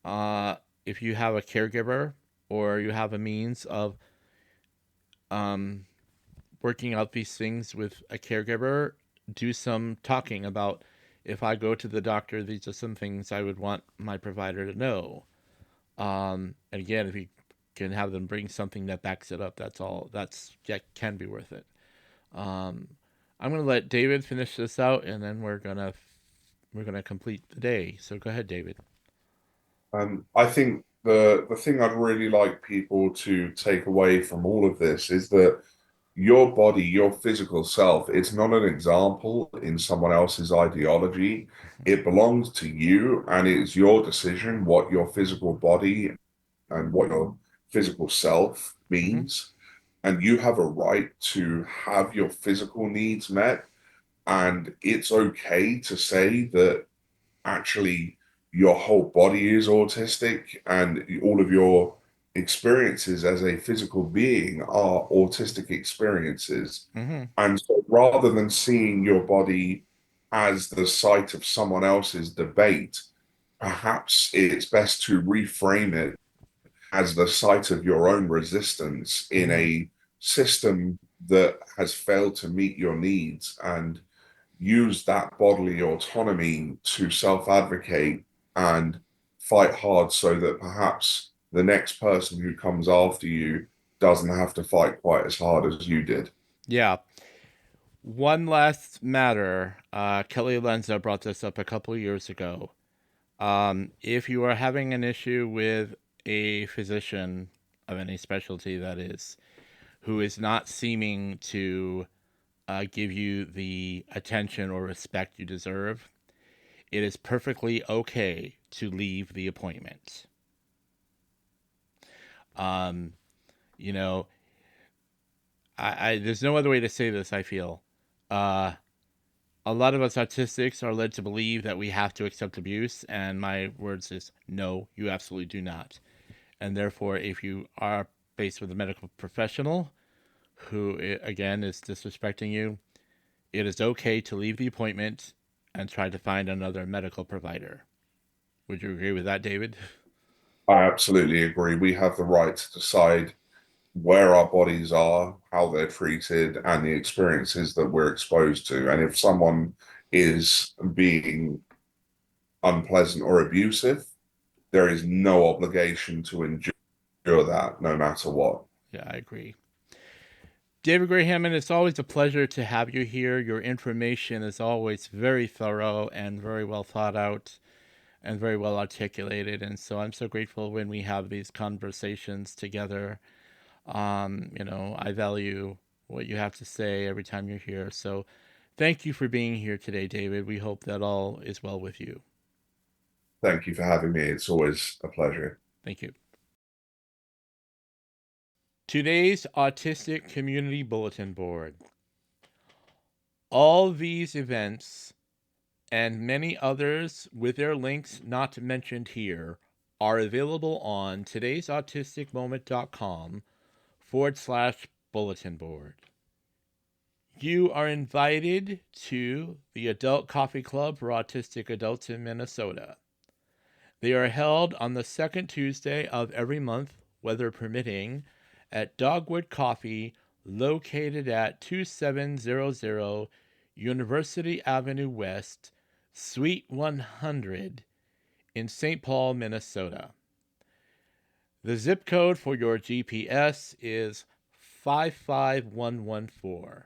if you have a caregiver or you have a means of um, working out these things with a caregiver, do some talking about, if I go to the doctor, these are some things I would want my provider to know. And again, if you can have them bring something that backs it up, that can be worth it. Um, I'm going to let David finish this out, and then we're gonna complete the day. So go ahead, David. I think the thing I'd really like people to take away from all of this is that your body, your physical self, it's not an example in someone else's ideology. It belongs to you, and it's your decision what your physical body and what your physical self Mm-hmm. means. And you have a right to have your physical needs met. And it's okay to say that actually your whole body is autistic and all of your experiences as a physical being are autistic experiences. Mm-hmm. And so rather than seeing your body as the site of someone else's debate, perhaps it's best to reframe it as the site of your own resistance in Mm-hmm. a system that has failed to meet your needs, and use that bodily autonomy to self-advocate and fight hard so that perhaps the next person who comes after you doesn't have to fight quite as hard as you did. Yeah. One last matter. Kelly Lenza brought this up a couple of years ago. If you are having an issue with a physician of any specialty, that is, who is not seeming to give you the attention or respect you deserve, it is perfectly okay to leave the appointment. Um, you know, I there's no other way to say this, I feel. Uh, a lot of us autistics are led to believe that we have to accept abuse, and my words is no, you absolutely do not. And therefore, if you are faced with a medical professional who, again, is disrespecting you, it is okay to leave the appointment and try to find another medical provider. Would you agree with that, David? I absolutely agree. We have the right to decide where our bodies are, how they're treated, and the experiences that we're exposed to. And if someone is being unpleasant or abusive, there is no obligation to endure that no matter what. Yeah, I agree. David Gray Hammond, it's always a pleasure to have you here. Your information is always very thorough and very well thought out and very well articulated. And so I'm so grateful when we have these conversations together. I value what you have to say every time you're here. So thank you for being here today, David. We hope that all is well with you. Thank you for having me. It's always a pleasure. Thank you. Today's Autistic Community Bulletin Board. All these events and many others with their links not mentioned here are available on todaysautisticmoment.com/bulletin board. You are invited to the Adult Coffee Club for Autistic Adults in Minnesota. They are held on the second Tuesday of every month, weather permitting, at Dogwood Coffee, located at 2700 University Avenue West, Suite 100 in St. Paul, Minnesota. The zip code for your GPS is 55114.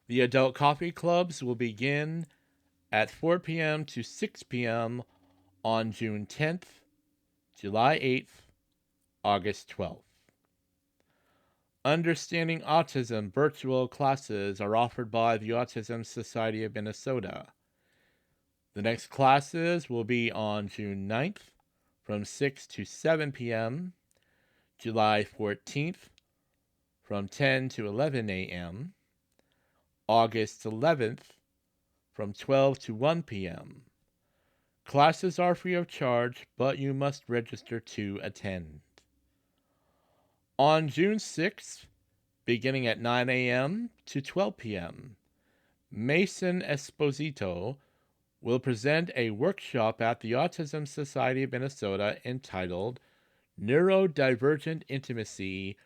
The adult coffee clubs will begin at 4 p.m. to 6 p.m. on June 10th, July 8th, August 12th. Understanding Autism virtual classes are offered by the Autism Society of Minnesota. The next classes will be on June 9th from 6 to 7 p.m., July 14th from 10 to 11 a.m., August 11th from 12 to 1 p.m. Classes are free of charge, but you must register to attend. On June 6th, beginning at 9 a.m. to 12 p.m., Mason Esposito will present a workshop at the Autism Society of Minnesota entitled Neurodivergent Intimacy: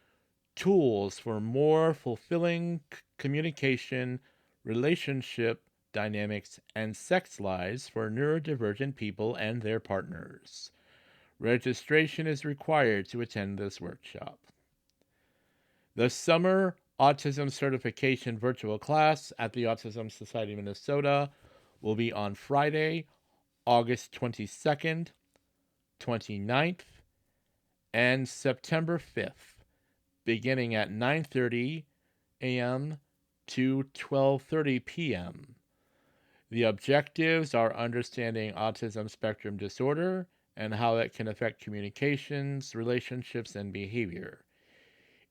Tools for More Fulfilling Communication, Relationship Dynamics, and Sex Lives for Neurodivergent People and Their Partners. Registration is required to attend this workshop. The Summer Autism certification virtual class at the Autism Society of Minnesota will be on Friday, August 22nd, 29th, and September 5th, beginning at 9:30 a.m. to 12:30 p.m. The objectives are understanding autism spectrum disorder and how it can affect communications, relationships, and behavior.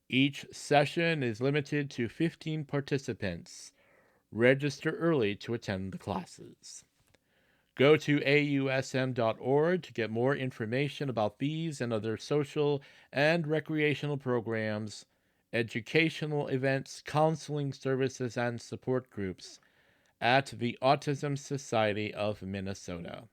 Each session is limited to 15 participants. Register early to attend the classes. Go to ausm.org to get more information about these and other social and recreational programs, educational events, counseling services, and support groups at the Autism Society of Minnesota.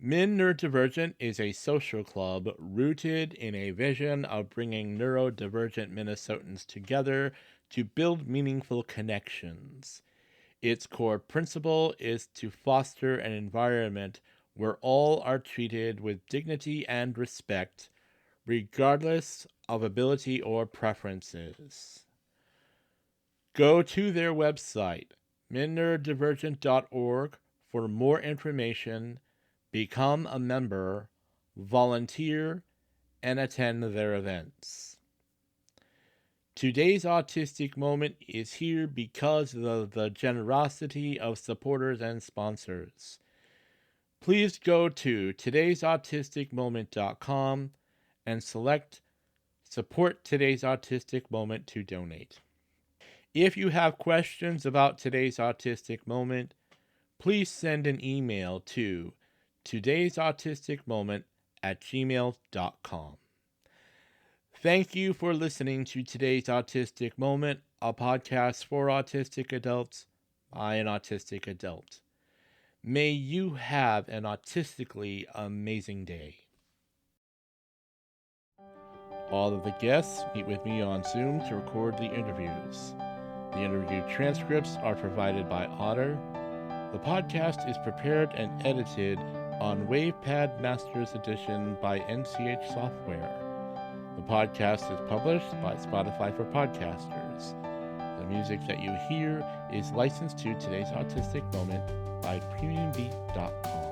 Min Neurodivergent is a social club rooted in a vision of bringing neurodivergent Minnesotans together to build meaningful connections. Its core principle is to foster an environment where all are treated with dignity and respect, regardless of ability or preferences. Go to their website, minneurodivergent.org, for more information, become a member, volunteer, and attend their events. Today's Autistic Moment is here because of the generosity of supporters and sponsors. Please go to todaysautisticmoment.com and select Support Today's Autistic Moment to donate. If you have questions about today's Autistic Moment, please send an email to todaysautisticmoment@gmail.com. Thank you for listening to today's Autistic Moment, a podcast for autistic adults by an autistic adult. May you have an autistically amazing day. All of the guests meet with me on Zoom to record the interviews. The interview transcripts are provided by Otter. The podcast is prepared and edited on WavePad Masters Edition by NCH Software. The podcast is published by Spotify for Podcasters. The music that you hear is licensed to Today's Autistic Moment by PremiumBeat.com.